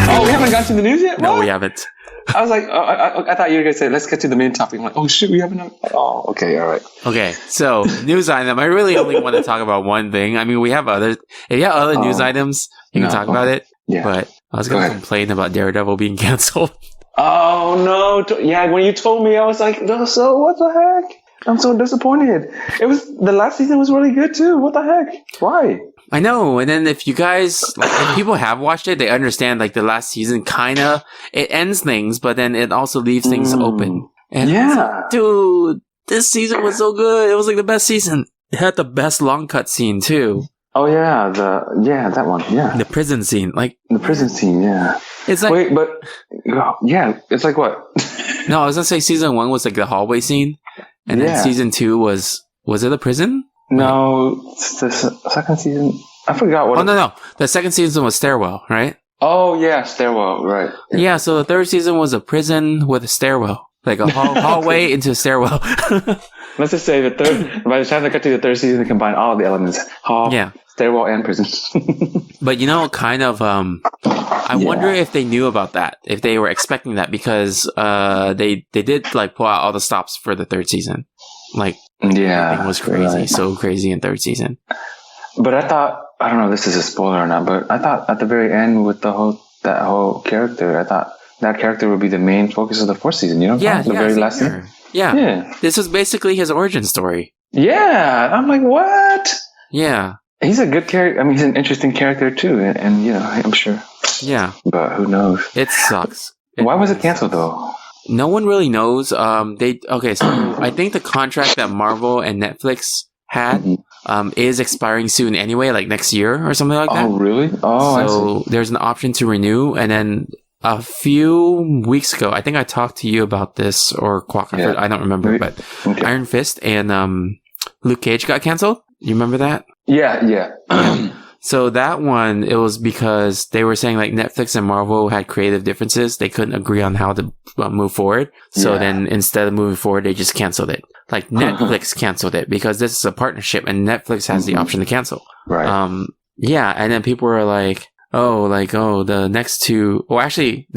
Oh, we haven't got to the news yet? No, we haven't. I was like, I thought you were going to say, let's get to the main topic. I'm like, oh, shit, we haven't. Oh, okay, all right. Okay, so news item. I really only want to talk about one thing. I mean, we have others. If you have other news items, you can talk about it. Yeah. But I was going to complain about Daredevil being canceled. Oh, no. Yeah, when you told me, I was like, so what the heck? I'm so disappointed. The last season was really good, too. What the heck? Why? I know, and then if you guys, if people have watched it, they understand, the last season it ends things, but then it also leaves things open. And like, dude, this season was so good. It was the best season. It had the best long cut scene, too. Oh, yeah, that one, yeah. The prison scene, the prison scene, yeah. It's wait, but, yeah, it's like what? No, I was gonna say season 1 was the hallway scene, and then season 2 was it a prison? No, it's the second season. I forgot what. Oh, no. The second season was stairwell, right? Oh, yeah, stairwell, right. Yeah, so the third season was a prison with a stairwell. A hallway into a stairwell. Let's just say by the time they got to the third season, they combine all the elements. Stairwell and prison. But, I wonder if they knew about that, if they were expecting that, because they did, pull out all the stops for the third season. Everything was crazy, so crazy in third season. But I thought, I don't know if this is a spoiler or not, but I thought at the very end with that whole character, I thought that character would be the main focus of the fourth season, the very last season. Yeah. This is basically his origin story. Yeah. I'm like, what? Yeah. He's a good character. I mean, he's an interesting character too, and I'm sure. Yeah. But who knows? It sucks. Why was it canceled though? No one really knows. So I think the contract that Marvel and Netflix had is expiring soon anyway, next year or something like that. Oh, really? Oh, so I see. There's an option to renew, and then a few weeks ago, I think I talked to you about this, or Quack, I don't remember, but Iron Fist and Luke Cage got canceled. You remember that? Yeah. So that one, it was because they were saying Netflix and Marvel had creative differences. They couldn't agree on how to move forward. So then instead of moving forward, they just canceled it. Netflix canceled it because this is a partnership and Netflix has the option to cancel. Right. Yeah. And then people were like, the next two, well, actually,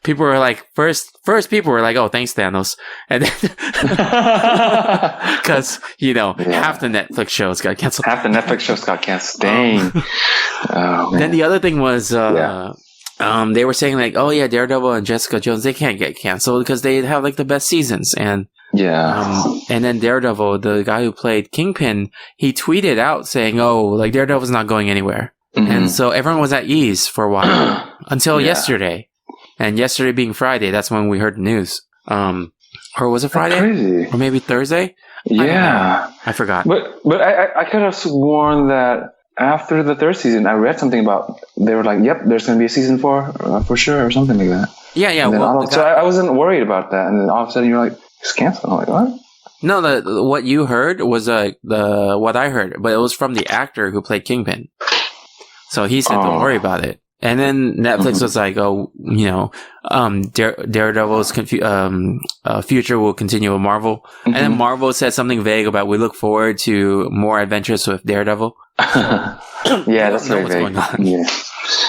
people were like, first people were like, oh, thanks, Thanos. And then, because, half the Netflix shows got canceled. Half the Netflix shows got canceled. Dang. Then the other thing was, they were saying oh yeah, Daredevil and Jessica Jones, they can't get canceled because they have the best seasons. And, and then Daredevil, the guy who played Kingpin, he tweeted out saying, Daredevil's not going anywhere. Mm-hmm. And so everyone was at ease for a while until yesterday. And yesterday being Friday, that's when we heard the news. Or was it Friday? Crazy. Or maybe Thursday? Yeah. I forgot. But I could have sworn that after the third season, I read something about, they were like, yep, there's going to be a season 4 for sure, or something like that. Yeah. So I wasn't worried about that. And then all of a sudden you're like, it's canceled. I'm like, what? No, what you heard was what I heard, but it was from the actor who played Kingpin. So he said, don't worry about it. And then Netflix was like, oh, Daredevil's future will continue with Marvel. And then Marvel said something vague about we look forward to more adventures with Daredevil. Yeah, that's very vague. Going on. Yeah.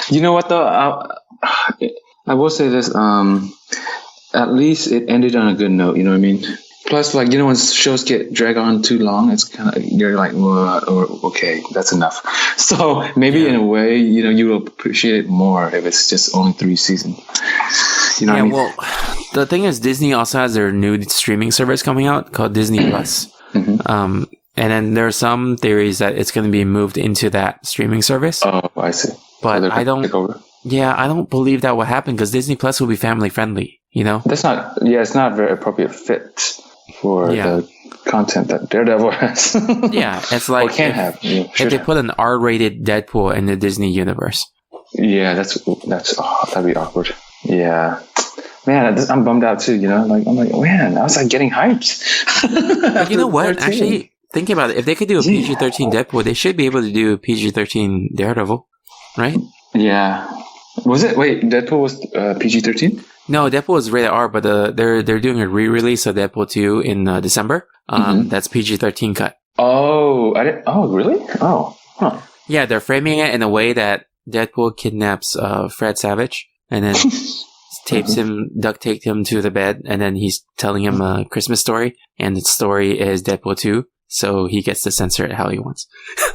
You know what though? I will say this. At least it ended on a good note. You know what I mean? Plus, like, when shows get drag on too long, it's kind of, you're like, well, okay, that's enough. So maybe in a way, you will appreciate it more if it's just only 3 seasons. You know what I mean? Well, the thing is, Disney also has their new streaming service coming out called Disney Plus. And then there are some theories that it's going to be moved into that streaming service. Oh, I see. But so I don't. Take over. Yeah, I don't believe that will happen because Disney Plus will be family friendly. That's not. Yeah, it's not a very appropriate fit for the content that Daredevil has. Yeah, it's like or can have. If they put an R-rated Deadpool in the Disney universe. Yeah, that'd be awkward. Yeah, man, I'm bummed out too. I'm like, man, I was like getting hyped. But you know what? 13. Actually, thinking about it, if they could do a PG-13 Deadpool, they should be able to do a PG-13 Daredevil, right? Yeah. Was it? Wait, Deadpool was PG-13? No, Deadpool was rated R, but they're doing a re-release of Deadpool 2 in December. That's PG-13 cut. Oh, oh, really? Oh, huh. Yeah, they're framing it in a way that Deadpool kidnaps Fred Savage and then duct taped him to the bed, and then he's telling him a Christmas story, and the story is Deadpool 2. So he gets to censor it how he wants.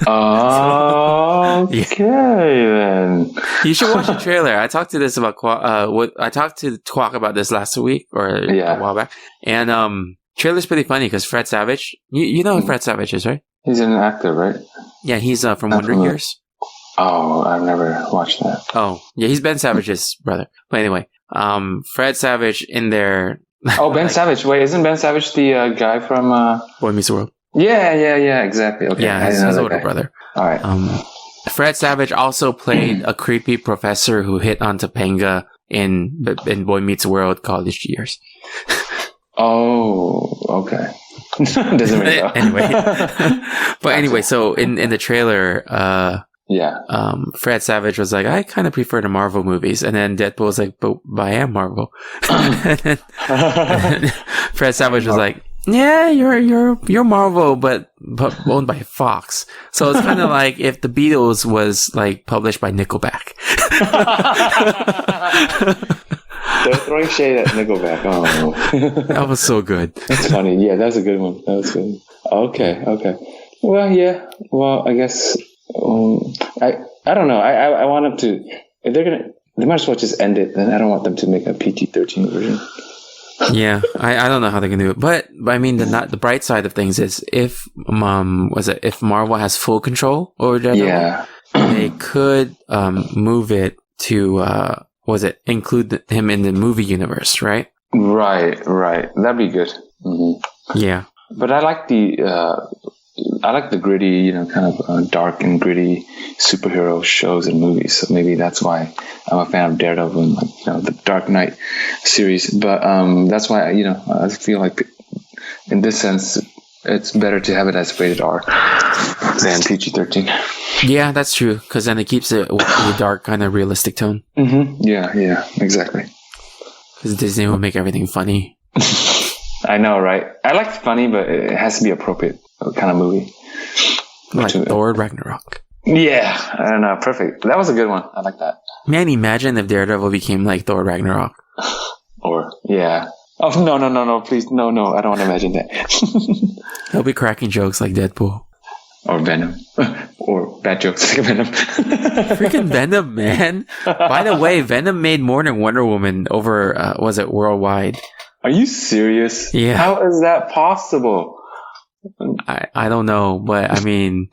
Okay, then. You should watch the trailer. I talked to this about I talked to Quack about this last week or a while back, and trailer's pretty funny because Fred Savage. You know who Fred Savage is, right? He's an actor, right? Yeah, he's from Wonder Years. Oh, I've never watched that. Oh, yeah, he's Ben Savage's brother. But anyway, Fred Savage in there. Oh, Ben Savage. Wait, isn't Ben Savage the guy from Boy Meets World? Yeah, exactly. Okay. Yeah, his older brother. All right. Fred Savage also played a creepy professor who hit on Topanga in Boy Meets World college years. Oh, okay. Doesn't make sense. Anyway. But anyway, so in the trailer, Fred Savage was like, I kind of prefer the Marvel movies. And then Deadpool was like, but I am Marvel. And then Fred Savage was like, yeah, you're Marvel, but owned by Fox. So it's kind of like if the Beatles was like published by Nickelback. They're throwing shade at Nickelback. Oh, that was so good. That's funny. Yeah, that's a good one. That was good. Okay. Well, yeah. Well, I guess I don't know. I want them to. If they might as well just end it. Then I don't want them to make a PG-13 version. Yeah, I don't know how they can do it, but I mean the bright side of things is if Marvel has full control over Daredevil, they could move it to include him in the movie universe, right? Right. That'd be good. Mm-hmm. Yeah, but I like the gritty, kind of dark and gritty superhero shows and movies. So maybe that's why I'm a fan of Daredevil and the Dark Knight series. But that's why I feel like in this sense it's better to have it as rated R than PG-13. Yeah, that's true because then it keeps it a dark kind of realistic tone. Mm-hmm. Yeah, exactly. Because Disney will make everything funny. I know, right? I like funny, but it has to be appropriate kind of movie. Like Thor Ragnarok. Yeah, I don't know. Perfect. That was a good one. I like that. Man, imagine if Daredevil became like Thor Ragnarok. Oh, no, please. No, I don't want to imagine that. He'll be cracking jokes like Deadpool. Or Venom. Or bad jokes like Venom. Freaking Venom, man. By the way, Venom made more than Wonder Woman over, worldwide. Are you serious? Yeah. How is that possible? I don't know, but I mean,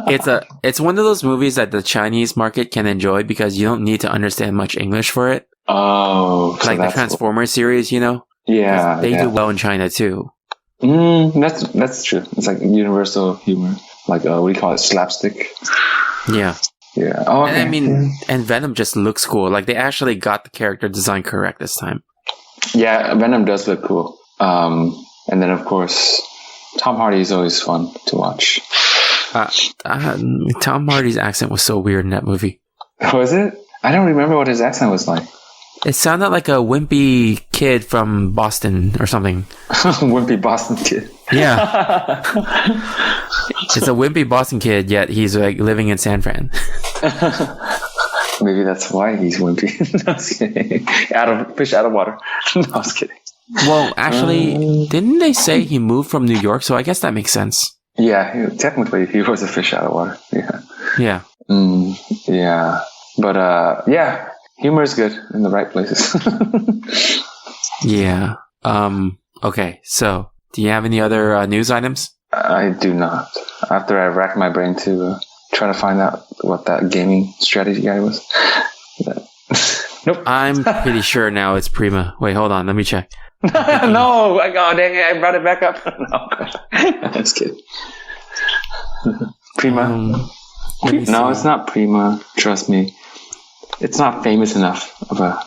it's one of those movies that the Chinese market can enjoy because you don't need to understand much English for it. Oh, like the Transformers series, Yeah, they do well in China too. That's true. It's like universal humor, like what do you call it, slapstick? Yeah. Oh, okay. And I mean, and Venom just looks cool. Like they actually got the character design correct this time. Yeah, Venom does look cool. And then of course, Tom Hardy is always fun to watch. Tom Hardy's accent was so weird in that movie. Was it? I don't remember what his accent was like. It sounded like a wimpy kid from Boston or something. Wimpy Boston kid. Yeah. It's a wimpy Boston kid, yet he's like living in San Fran. Maybe that's why he's wimpy. No, I was kidding. Fish out of water. No, I was kidding. Well, actually, didn't they say he moved from New York? So I guess that makes sense. Yeah, technically he was a fish out of water. Yeah. Yeah. Yeah. But yeah, humor is good in the right places. Yeah. Okay. So, do you have any other news items? I do not. After I racked my brain to try to find out what that gaming strategy guy was. Nope. I'm pretty sure now it's Prima. Wait, hold on. Let me check. No, dang it, I brought it back up. No, that's kidding. Prima. No, it's not Prima. Trust me. It's not famous enough of a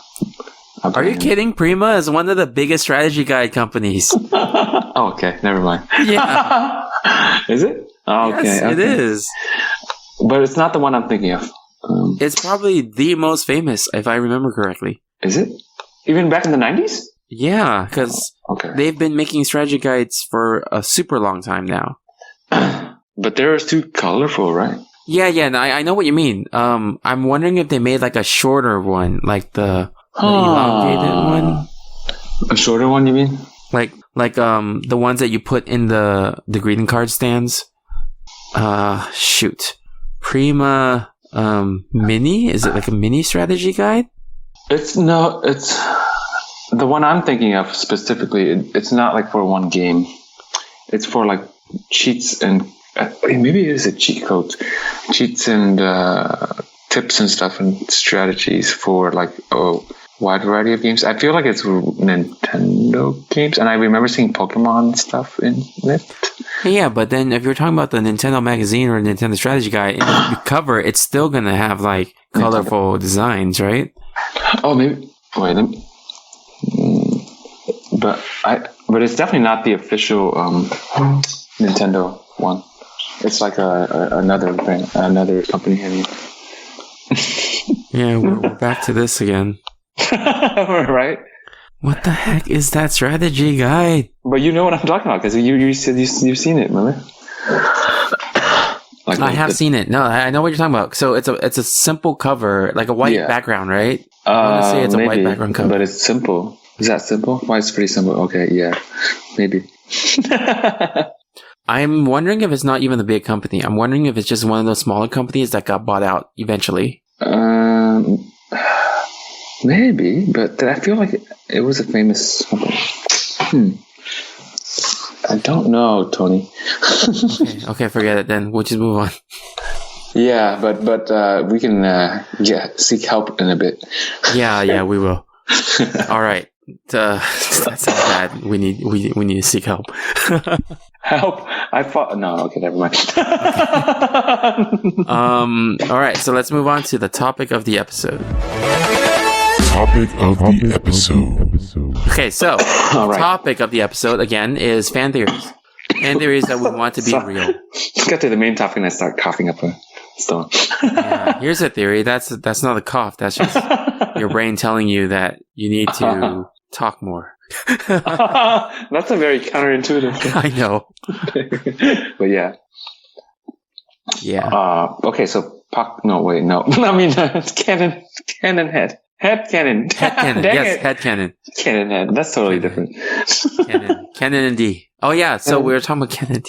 Are you kidding? Prima is one of the biggest strategy guide companies. Oh, okay. Never mind. Yeah. Is it? Oh, okay. Yes, it is. But it's not the one I'm thinking of. It's probably the most famous, if I remember correctly. Is it? Even back in the 90s? Yeah, because they've been making strategy guides for a super long time now. But they're too colorful, right? Yeah, I know what you mean. I'm wondering if they made like a shorter one, like the elongated one. A shorter one, you mean? Like the ones that you put in the greeting card stands. Shoot. Prima Mini? Is it like a mini strategy guide? It's the one I'm thinking of specifically. It's not like for one game. It's for like cheats and maybe it is a cheat code, cheats and tips and stuff and strategies for like a wide variety of games. I feel like it's Nintendo games, and I remember seeing Pokemon stuff in it. Yeah, but then if you're talking about the Nintendo magazine or Nintendo strategy guide, in the cover, it's still gonna have like colorful designs, right? Oh, maybe. Wait, let me. But it's definitely not the official Nintendo one. It's like another company. I mean. Yeah, we're back to this again. Right? What the heck is that strategy guide? But you know what I'm talking about because you said you've seen it, remember? Like I have seen it. No, I know what you're talking about. So it's a simple cover, like a white background, right? I want to say it's a white background cover, but it's simple. Is that simple? Why it's pretty simple? Okay, yeah, maybe. I'm wondering if it's not even a big company. I'm wondering if it's just one of those smaller companies that got bought out eventually. Maybe, but I feel like it was a famous company. I don't know, Tony. Okay, forget it then. We'll just move on. Yeah, but we can seek help in a bit. Yeah, we will. All right. That's not bad. We need to seek help. Help! I thought no. Okay, never mind. All right. So let's move on to the topic of the episode. Okay, so the topic of the episode again is fan theories. Fan theories that we want to be real. Let's get to the main topic and I start coughing up a storm. Yeah, here's a theory. That's not a cough. That's just your brain telling you that you need to talk more. That's a very counterintuitive thing. I know. But yeah. Yeah. Okay, so no. I mean, Canon head. Head cannon. Head cannon. Yes, head cannon. Canon head. That's totally different. Canon and D. Oh yeah, so we were talking about Canon and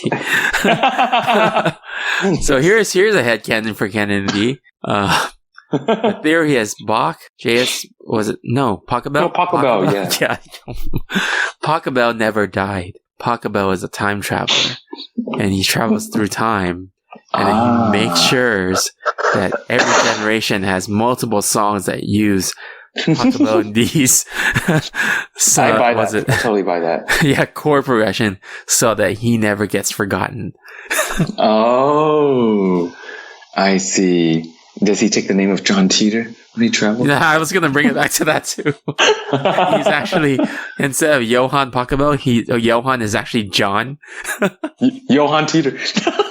D. So here's a head cannon for Canon and D. The theory is Bach, JS, was it? No, Pachelbel? No, Pachelbel, yeah. Pachelbel never died. Pachelbel is a time traveler, and he travels through time, and he makes sure that every generation has multiple songs that use Pachelbel and D's. I buy that. I totally buy that. Yeah, chord progression, so that he never gets forgotten. Oh, I see. Does he take the name of John Teeter when he travels? Yeah, I was gonna bring it back to that too. He's actually, instead of Johann Pachelbel, Johann is actually John. Johann Teeter.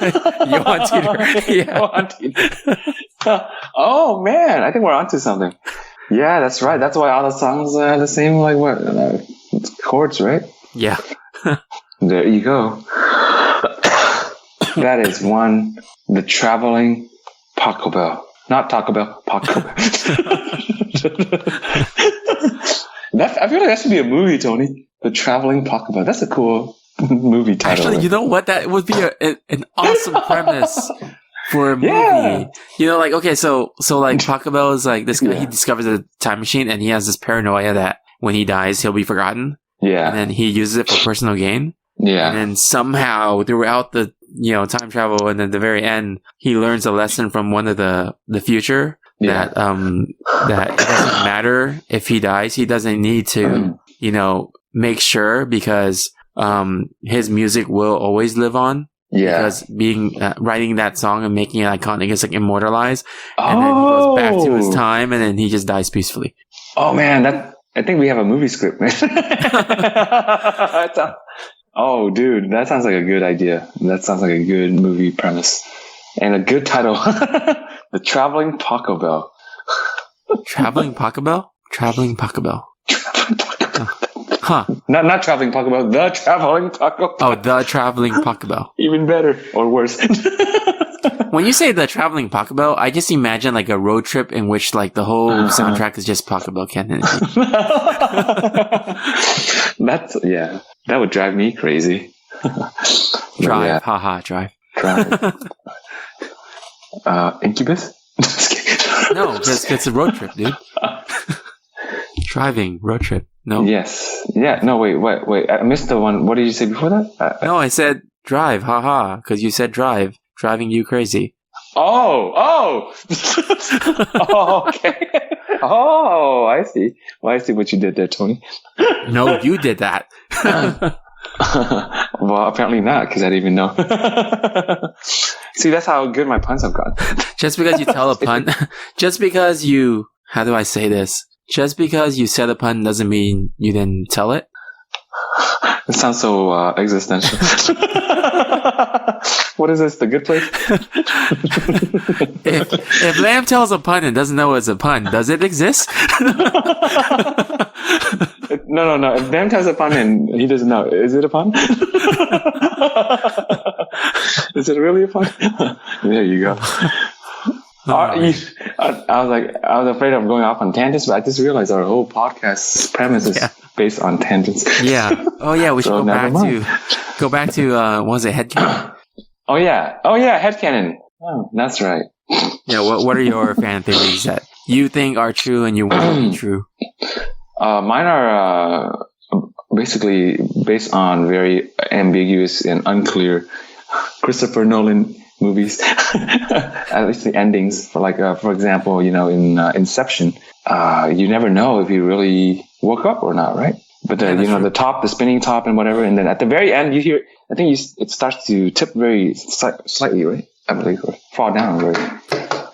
Johann Teeter. Yeah. Johann Teeter. Oh man, I think we're onto something. Yeah, that's right. That's why all the songs are the same, like what chords, right? Yeah. There you go. That is one. The Traveling Pachelbel. Not Taco Bell, Pachelbel. I feel like that should be a movie, Tony. The Traveling Pachelbel. That's a cool movie title. Actually, you know what? That would be an awesome premise for a movie. Yeah. You know, like, okay, so like Pachelbel is like this guy, he discovers a time machine and he has this paranoia that when he dies, he'll be forgotten. Yeah. And then he uses it for personal gain. Yeah. And then somehow throughout the, time travel and then the very end, he learns a lesson from one of the future that it doesn't matter if he dies. He doesn't need to, make sure because his music will always live on. Yeah. Because writing that song and making it iconic is like immortalized. And then he goes back to his time and then he just dies peacefully. Oh man, I think we have a movie script, man. Oh, dude, that sounds like a good idea. That sounds like a good movie premise. And a good title. The Traveling Pachelbel. Traveling Pachelbel? Traveling Pachelbel. Huh. Not Traveling Pachelbel, The Traveling Pachelbel. Oh, The Traveling Pachelbel. Even better. Or worse. When you say The Traveling Pachelbel, I just imagine like a road trip in which like the whole soundtrack is just Pachelbel Canon. That would drive me crazy. Drive, haha, drive. Incubus? No, it's a road trip, dude. Driving, road trip. No. Yes. Yeah. No, wait. I missed the one. What did you say before that? No, I said drive, haha, because you said drive. Driving you crazy. Oh, okay. Oh, I see. Well, I see what you did there, Tony. No, you did that. Well, apparently not, because I didn't even know. See, that's how good my puns have gotten. Just because you tell a pun, how do I say this? Just because you said a pun doesn't mean you didn't tell it. It sounds so existential. What is this? The Good Place? if Lamb tells a pun and doesn't know it's a pun, does it exist? No. If Lamb tells a pun and he doesn't know, is it a pun? Is it really a pun? There you go. I was afraid of going off on tangents, but I just realized our whole podcast premise is based on tangents. Yeah. Oh yeah, we should go back to what was it, headcanon? Oh yeah, headcanon. Oh, that's right. Yeah. What are your fan theories that you think are true and you want to be true? Mine are basically based on very ambiguous and unclear Christopher Nolan movies. At least the endings. For example, in Inception, you never know if he really woke up or not, right? But the top, the spinning top, and whatever, and then at the very end, you hear. I think it starts to tip very slightly, right? I believe, or fall down, right?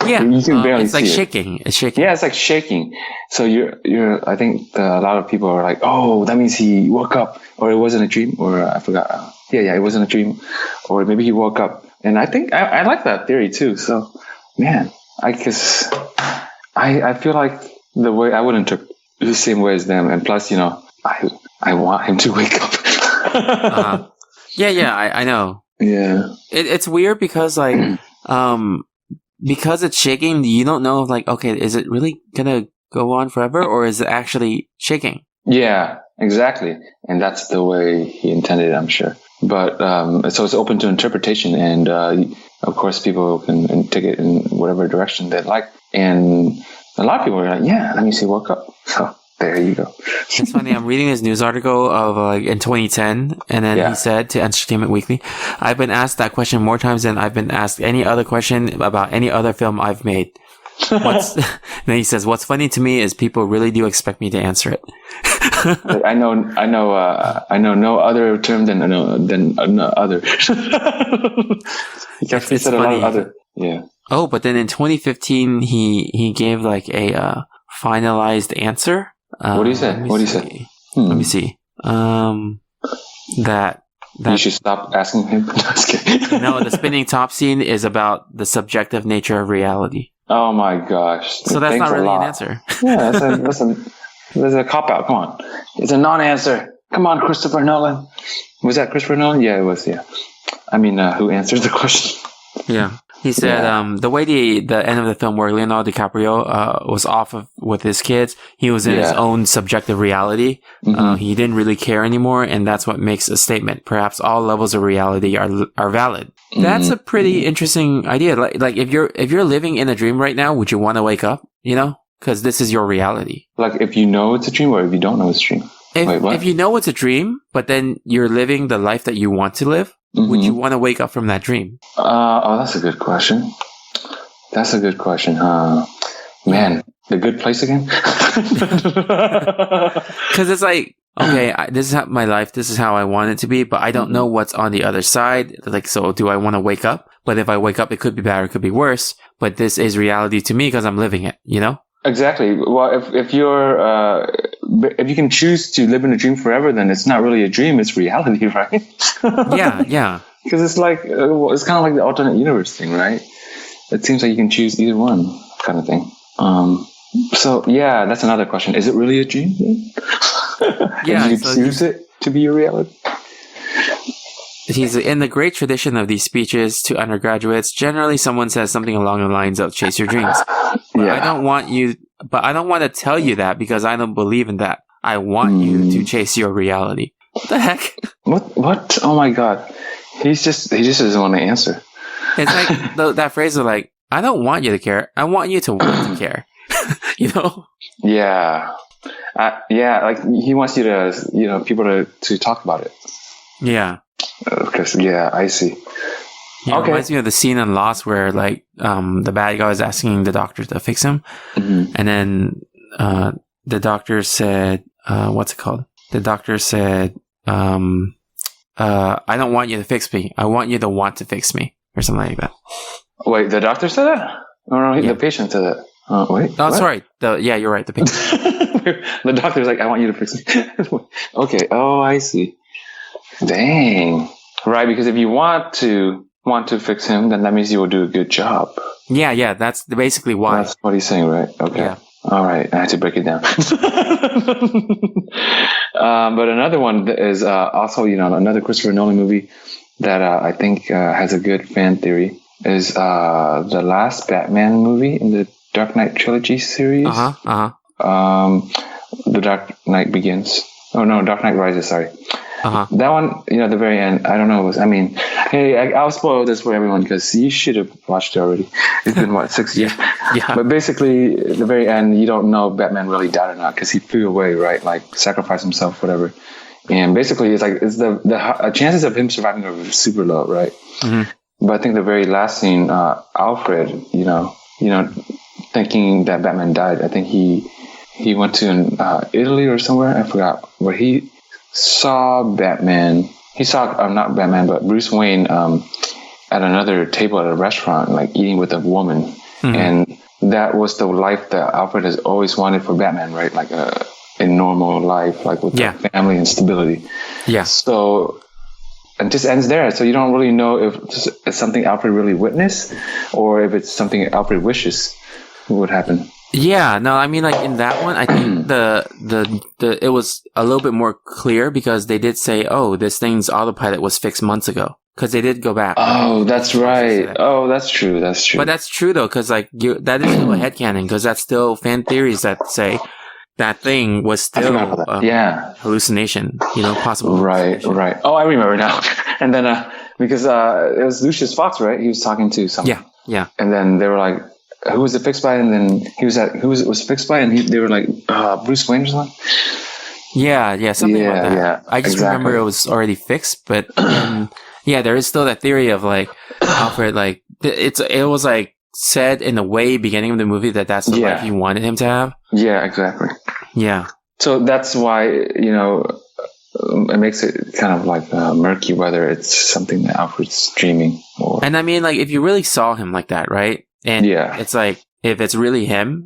Yeah, you can barely it's like see shaking. It's shaking. Yeah, it's like shaking. So you're. I think a lot of people are like, oh, that means he woke up, or it wasn't a dream, or I forgot. It wasn't a dream, or maybe he woke up. And I think I like that theory too. So, man, I feel like the way I wouldn't interpret the same way as them, and plus, I want him to wake up. Yeah, I know. Yeah, it's weird because because it's shaking, you don't know if okay, is it really gonna go on forever or is it actually shaking? Yeah, exactly, and that's the way he intended it, I'm sure. But so it's open to interpretation, and of course, people can take it in whatever direction they like. And a lot of people are like, "Yeah, let me see, woke up." So there you go. It's funny. I'm reading this news article of in 2010, and then he said to Entertainment Weekly, "I've been asked that question more times than I've been asked any other question about any other film I've made." Then he says, "What's funny to me is people really do expect me to answer it." I know no other term than other. He said a lot of other. Yeah. Oh, but then in 2015, he gave like a finalized answer. What do you say? What do you say? Let me see. That you should stop asking him. No, just kidding. No, the spinning top scene is about the subjective nature of reality. Oh my gosh! So that's not really an answer. Yeah, that's a cop out. Come on, it's a non-answer. Come on, Christopher Nolan. Was that Christopher Nolan? Yeah, it was. Yeah. I mean, who answered the question? Yeah. He said the way the end of the film where Leonardo DiCaprio was off with his kids, he was in his own subjective reality. He didn't really care anymore, and that's what makes a statement. Perhaps all levels of reality are valid. That's a pretty interesting idea. Like if you're living in a dream right now, would you want to wake up? You know, because this is your reality. Like if you know it's a dream, or if you don't know it's a dream. Wait, what? If you know it's a dream, but then you're living the life that you want to live. Would you want to wake up from that dream? That's a good question. That's a good question. Man, The Good Place again? Because it's like, okay, this is my life. This is how I want it to be, but I don't know what's on the other side. Like, so do I want to wake up? But if I wake up, it could be bad or it could be worse. But this is reality to me because I'm living it, you know? Exactly. Well, if you can choose to live in a dream forever, then it's not really a dream; it's reality, right? Yeah. Because it's like it's kind of like the alternate universe thing, right? It seems like you can choose either one, kind of thing. So yeah, that's another question: is it really a dream? Yeah, you choose it to be your reality. He's in the great tradition of these speeches to undergraduates. Generally, someone says something along the lines of "chase your dreams." But I don't want to tell you that because I don't believe in that. I want you to chase your reality. What the heck? What? Oh my God! He just doesn't want to answer. It's like that phrase of like, I don't want you to care. I want you to want to care. You know? Yeah. Like he wants you to, people to talk about it. Yeah. Because I see. Yeah, okay. It reminds me of the scene in Lost where like the bad guy was asking the doctor to fix him, and then the doctor said, "What's it called?" The doctor said, "I don't want you to fix me. I want you to want to fix me," or something like that. Wait, the doctor said that? No, the patient said that. Wait. Oh, sorry. You're right. The patient. The doctor's like, "I want you to fix me." Okay. Oh, I see. Dang. Right, because if you want to fix him, then that means you will do a good job. Yeah, that's basically why. That's what he's saying, right? Okay. Yeah. All right, I had to break it down. But another one is also, another Christopher Nolan movie that I think has a good fan theory is the last Batman movie in the Dark Knight trilogy series. The Dark Knight Begins. Oh no, Dark Knight Rises. Sorry. That one, the very end, I don't know. I'll spoil this for everyone because you should have watched it already. It's been 6 years? Yeah. But basically, the very end, you don't know if Batman really died or not because he flew away, right? Like sacrificed himself, whatever. And basically, it's the chances of him surviving are super low, right? But I think the very last scene, Alfred, thinking that Batman died. I think he went to Italy or somewhere. I forgot where he saw Batman. He saw not Batman, but Bruce Wayne at another table at a restaurant, like eating with a woman, and that was the life that Alfred has always wanted for Batman, right? Like a normal life, like with family and stability. Yeah. So it just ends there. So you don't really know if it's something Alfred really witnessed or if it's something Alfred wishes would happen. Yeah, no, I mean, like in that one, I think it was a little bit more clear because they did say, "Oh, this thing's autopilot was fixed months ago," because they did go back. Oh, that's right. Oh, that's true. That's true. But that's true though, because like that is still a headcanon, because that's still fan theories that say that thing was still hallucination. Possible. Right. Oh, I remember now. And then because it was Lucius Fox, right? He was talking to someone. Yeah. And then they were like, who was it fixed by? And then who was it fixed by? And they were like, Bruce Wayne or something? Yeah, something like that. Yeah, I just remember it was already fixed, but there is still that theory of like Alfred, like it was like said in the way beginning of the movie that's the life he wanted him to have. Yeah, exactly. Yeah. So that's why, it makes it kind of like murky whether it's something that Alfred's dreaming or. And I mean, like if you really saw him like that, right? And Yeah. it's like, if it's really him,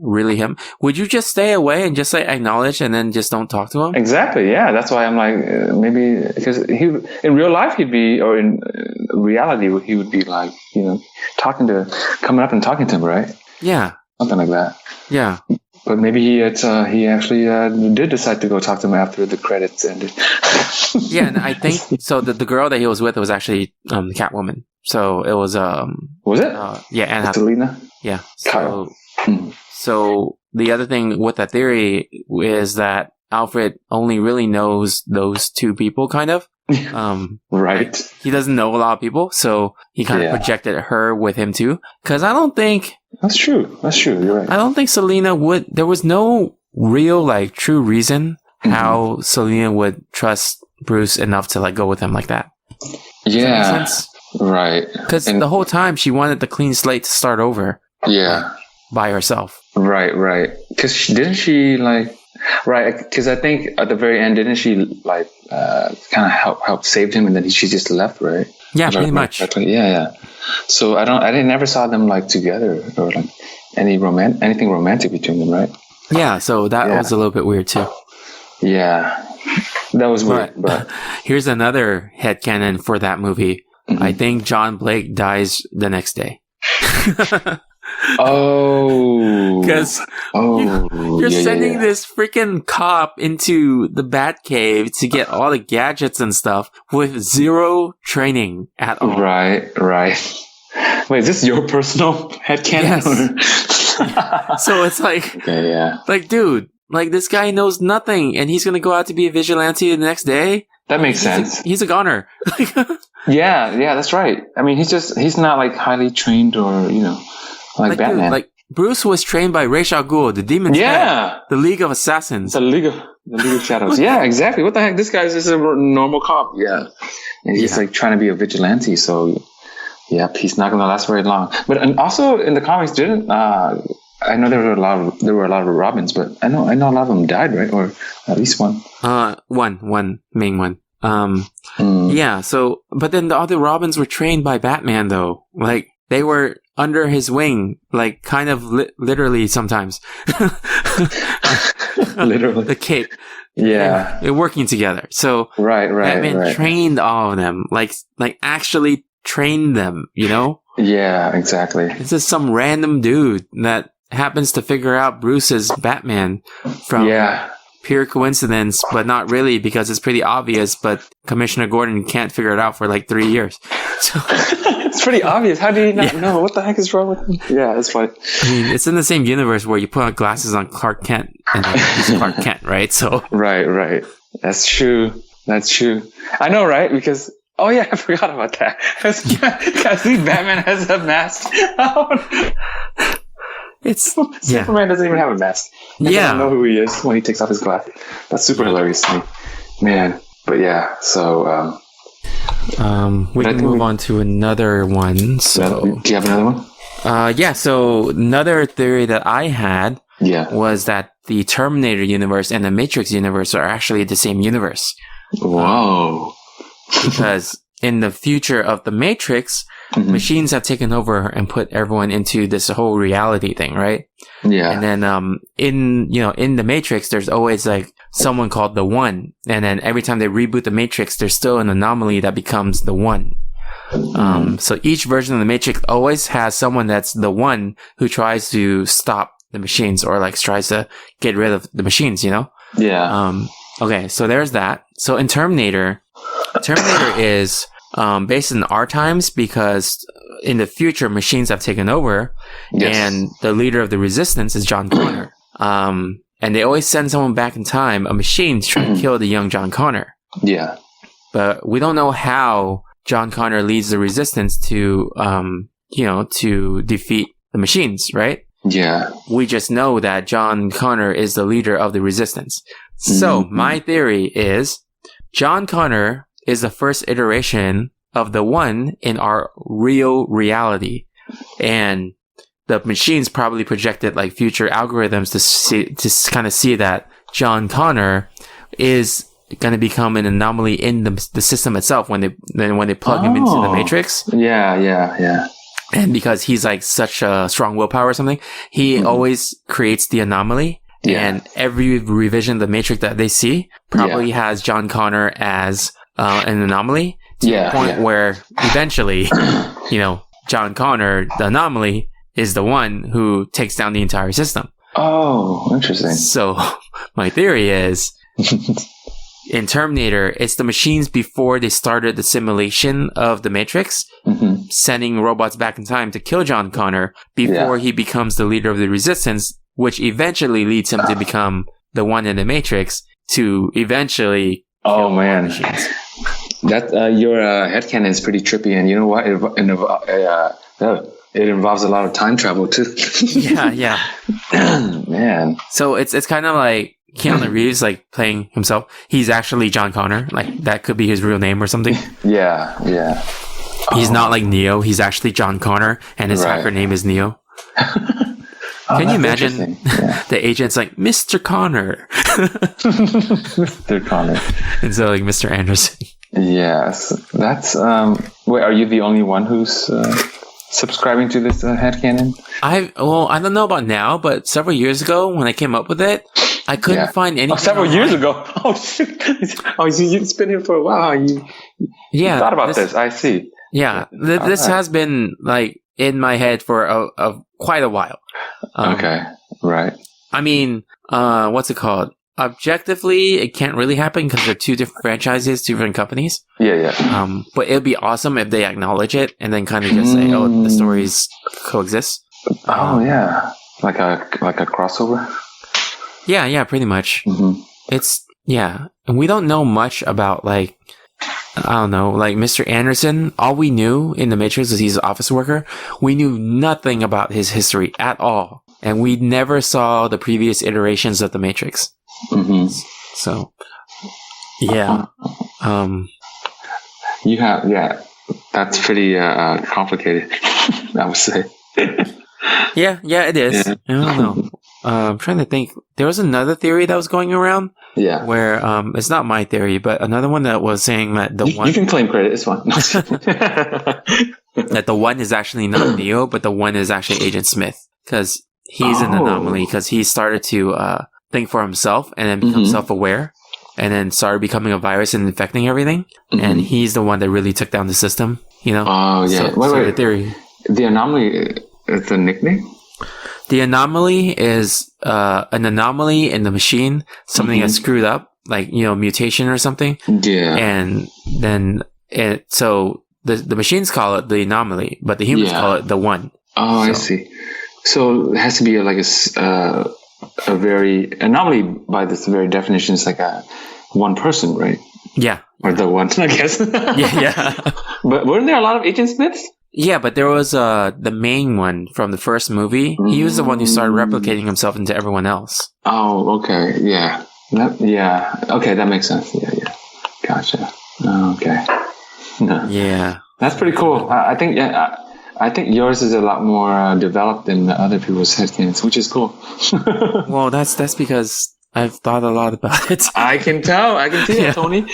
would you just stay away and just like acknowledge and then just don't talk to him? Exactly. Yeah. That's why I'm like, maybe because he in real life he'd be, or in reality he would be like, coming up and talking to him, right? Yeah. Something like that. Yeah. But maybe he actually did decide to go talk to him after the credits ended. Yeah, and I think so. The girl that he was with was actually Catwoman. So it was Was it? yeah, Anne Hathaway. Selena? Yeah. Kyle. So the other thing with that theory is that Alfred only really knows those two people, kind of. Right. He doesn't know a lot of people, so he kind of projected her with him too. Because I don't think That's true. You're right. I don't think Selena would. There was no real like true reason how Selena would trust Bruce enough to like go with him like that. Does that make sense? Right. Because the whole time she wanted the clean slate to start over. Yeah. By herself. Right. Because didn't she like? Right. Because I think at the very end, didn't she like kind of help saved him, and then she just left, right? Yeah, pretty much. Yeah. So I never saw them like together or like anything romantic between them, right? Yeah. So that was a little bit weird too. Yeah, that was weird. But here's another headcanon for that movie. I think John Blake dies the next day. Because you're sending this freaking cop into the Batcave to get all the gadgets and stuff with zero training at all. Right. Wait, is this your personal headcanon? Yes. So it's like, like, dude, like this guy knows nothing, and he's gonna go out to be a vigilante the next day. That makes sense. He's a goner. Yeah, that's right. I mean, he's not like highly trained or like Batman. Dude, like Bruce was trained by Ra's al Ghul, the Demon's Head, the League of Assassins, the League of Shadows. Yeah, exactly. What the heck? This guy's just a normal cop. Yeah, and he's like trying to be a vigilante. So, he's not gonna last very long. But and also in the comics, didn't I know there were a lot of Robins, but I know a lot of them died, right? Or at least one. One main one. Yeah. So, but then the other Robins were trained by Batman, though. Like they were under his wing, like kind of literally sometimes. Literally, the cape. Yeah, they're working together. So right. Batman trained all of them, like actually trained them. Yeah, exactly. This is some random dude that happens to figure out Bruce is Batman from pure coincidence, but not really because it's pretty obvious, but Commissioner Gordon can't figure it out for like 3 years. So it's pretty obvious. How do you not know? What the heck is wrong with him? Yeah, that's funny. I mean, it's in the same universe where you put on glasses on Clark Kent and he's Clark Kent, right? So Right. That's true. I know, right? Because I forgot about that. Because Batman has a mask. Superman doesn't even have a mask. He doesn't know who he is when he takes off his glasses. That's super hilarious to me, man. But so we can move on to another one. So do you have another one? So another theory that I had was that the Terminator universe and the Matrix universe are actually the same universe. Whoa. Because in the future of the Matrix, machines have taken over and put everyone into this whole reality thing, right? Yeah. And then in the Matrix, there's always like someone called the One, and then every time they reboot the Matrix, there's still an anomaly that becomes the One. So each version of the Matrix always has someone that's the One who tries to stop the machines or like tries to get rid of the machines, Yeah. Okay, so there's that. So in Terminator is based in our times because in the future machines have taken over, and the leader of the resistance is John Connor. And they always send someone back in time, a machine, to try to kill the young John Connor. Yeah. But we don't know how John Connor leads the resistance to defeat the machines, right? Yeah. We just know that John Connor is the leader of the resistance. So my theory is John Connor is the first iteration of the One in our real reality. And the machines probably projected like future algorithms to kind of see that John Connor is going to become an anomaly in the system itself when they plug him into the Matrix. Yeah. And because he's like such a strong willpower or something, he always creates the anomaly. Yeah. And every revision of the Matrix that they see probably has John Connor as an anomaly to the point where eventually, John Connor, the anomaly, is the one who takes down the entire system. Oh, interesting. So my theory is in Terminator, it's the machines before they started the simulation of the Matrix, sending robots back in time to kill John Connor before he becomes the leader of the Resistance, which eventually leads him to become the one in the Matrix to eventually kill machines. That your headcanon is pretty trippy, and you know what? It involves a lot of time travel too. yeah. Man. So it's kind of like Keanu Reeves, like playing himself. He's actually John Connor. Like that could be his real name or something. Yeah. He's not like Neo. He's actually John Connor, and his hacker name is Neo. Can you imagine the agent's like, Mr. Connor? Mr. Connor. And so like Mr. Anderson. Yes. That's, wait, are you the only one who's subscribing to this headcanon? I don't know about now, but several years ago when I came up with it, I couldn't find anything. Several years ago? Oh, shit. Oh, you've been here for a while. You thought about this. I see. Yeah. This has been like in my head for quite a while. Okay. Right. I mean, what's it called? Objectively, it can't really happen because they're two different franchises, two different companies. Yeah. But it'd be awesome if they acknowledge it and then kind of just say, "Oh, the stories coexist." Yeah, like a crossover. Yeah, pretty much. It's and we don't know much about like Mr. Anderson. All we knew in the Matrix is he's an office worker. We knew nothing about his history at all, and we never saw the previous iterations of the Matrix. So, yeah. You have, that's pretty complicated, I would say. Yeah, it is. Yeah. I don't know. I'm trying to think. There was another theory that was going around. Yeah. Where it's not my theory, but another one that was saying that you can claim credit. It's fine. That the one is actually not Neo, but the one is actually Agent Smith, because he's an anomaly because he started to think for himself and then become self-aware and then started becoming a virus and infecting everything. And he's the one that really took down the system, Oh, yeah. So the theory. The anomaly is the nickname? The anomaly is an anomaly in the machine, something that's screwed up, like, mutation or something. Yeah. And then so the machines call it the anomaly, but the humans call it the one. Oh, I see. So it has to be like a very anomaly by this very definition is like a one person, right? Yeah. Or the one, I guess. yeah. But weren't there a lot of Agent Smiths? Yeah, but there was the main one from the first movie. He was the one who started replicating himself into everyone else. Oh, okay. Yeah. Okay, that makes sense. Yeah. Gotcha. Okay. Yeah. That's pretty cool. I think yours is a lot more developed than other people's headcanons, which is cool. Well, that's because I've thought a lot about it. I can tell, Tony.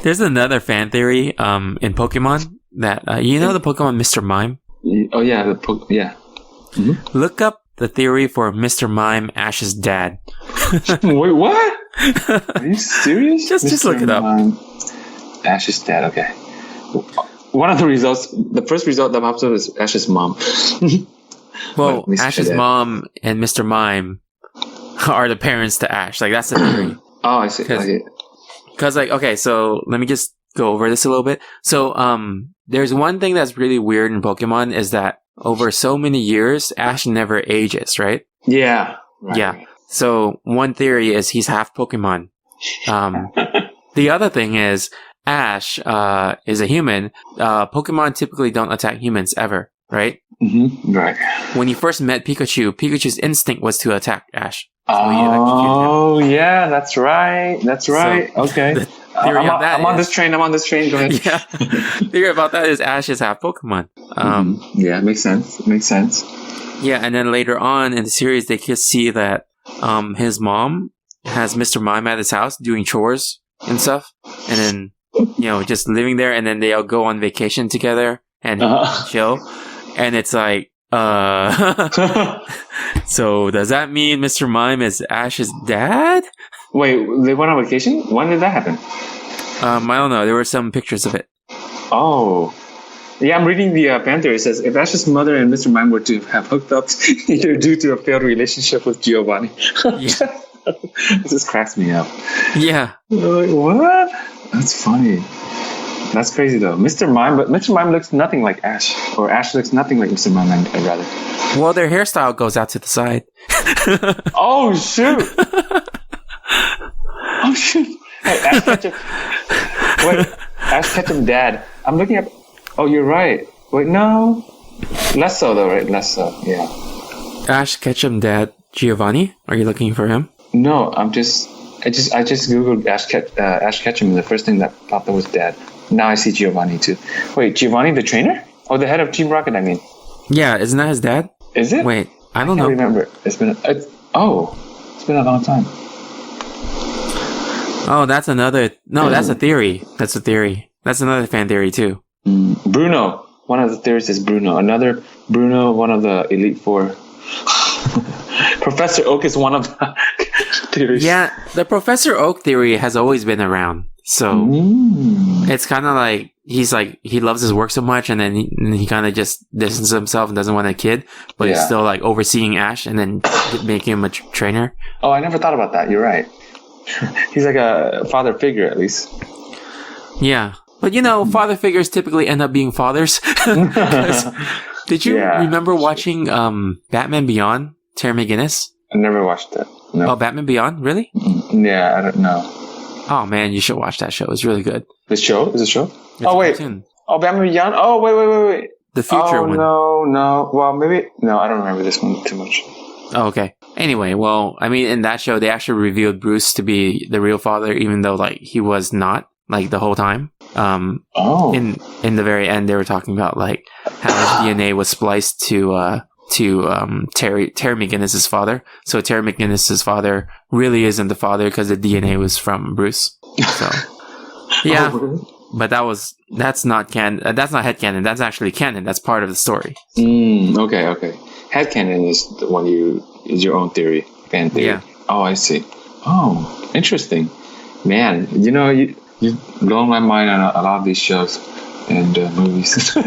There's another fan theory in Pokemon that the Pokemon Mr. Mime. Oh yeah, Look up the theory for Mr. Mime, Ash's dad. Wait, what? Are you serious? just look it up. Mime, Ash's dad. Okay. One of the results, the first result that pops up is Ash's mom. Well, Ash's mom and Mr. Mime are the parents to Ash. Like, that's the theory. Oh, I see. Because, okay, so let me just go over this a little bit. So, there's one thing that's really weird in Pokemon is that over so many years, Ash never ages, right? Yeah. Right. Yeah. So, one theory is he's half Pokemon. The other thing is Ash is a human. Pokemon typically don't attack humans ever, right? Right. When you first met Pikachu's instinct was to attack Ash. So yeah, that's right. Okay. I'm on this train. Go ahead. Yeah. Theory about that is Ash is half Pokemon. Yeah, makes sense. Yeah, and then later on in the series, they could see that his mom has Mr. Mime at his house doing chores and stuff. And then just living there, and then they all go on vacation together and chill. And it's like, so does that mean Mr. Mime is Ash's dad? Wait, they went on vacation? When did that happen? I don't know. There were some pictures of it. Oh. Yeah, I'm reading the fan theory. It says, if Ash's mother and Mr. Mime were to have hooked up, either due to a failed relationship with Giovanni. Yeah. This just cracks me up. Yeah. Like, what? That's funny. That's crazy, though. Mr. Mime looks nothing like Ash. Or Ash looks nothing like Mr. Mime, I'd rather. Well, their hairstyle goes out to the side. Oh, shoot. Oh, shoot. Hey, Ash Ketchum dad. I'm looking up. Oh, you're right. Wait, no. Less so, though, right? Less so, yeah. Ash Ketchum dad Giovanni? Are you looking for him? No, I just googled Ash Ketchum, and the first thing that popped up was dad. Now I see Giovanni too. Wait, Giovanni the trainer? Oh, the head of Team Rocket, I mean. Yeah, isn't that his dad? Is it? Wait, I don't know. I remember. It's been a long time. Oh, that's another. No, that's a theory. That's a theory. That's another fan theory too. Bruno. One of the theories is Bruno. Another Bruno, one of the Elite Four. Professor Oak is one of the theories. Yeah, the Professor Oak theory has always been around. So it's kind of like he loves his work so much, and then he kind of just distances himself and doesn't want a kid, but he's still like overseeing Ash and then making him a trainer. Oh, I never thought about that. You're right. He's like a father figure, at least. Yeah, but father figures typically end up being fathers. Did you remember watching Batman Beyond? Terry McGinnis? I never watched that. No. Oh, Batman Beyond? Really? Yeah, I don't know. Oh man, you should watch that show. It's really good. This show? Is it a show? It's wait. Cartoon. Oh, Batman Beyond? Oh, wait. The future one. No. Well, maybe. No, I don't remember this one too much. Oh, okay. Anyway, well, I mean, in that show, they actually revealed Bruce to be the real father, even though, like, he was not, like, the whole time. In the very end, they were talking about, like, how his DNA was spliced to Terry McGinnis' father. So Terry McGinnis' father really isn't the father because the DNA was from Bruce. So, yeah. But that's not headcanon. That's actually canon. That's part of the story. Okay. Headcanon is the one is your own theory, fan theory. Yeah. Oh, I see. Oh, interesting. Man, you blown my mind on a lot of these shows and movies.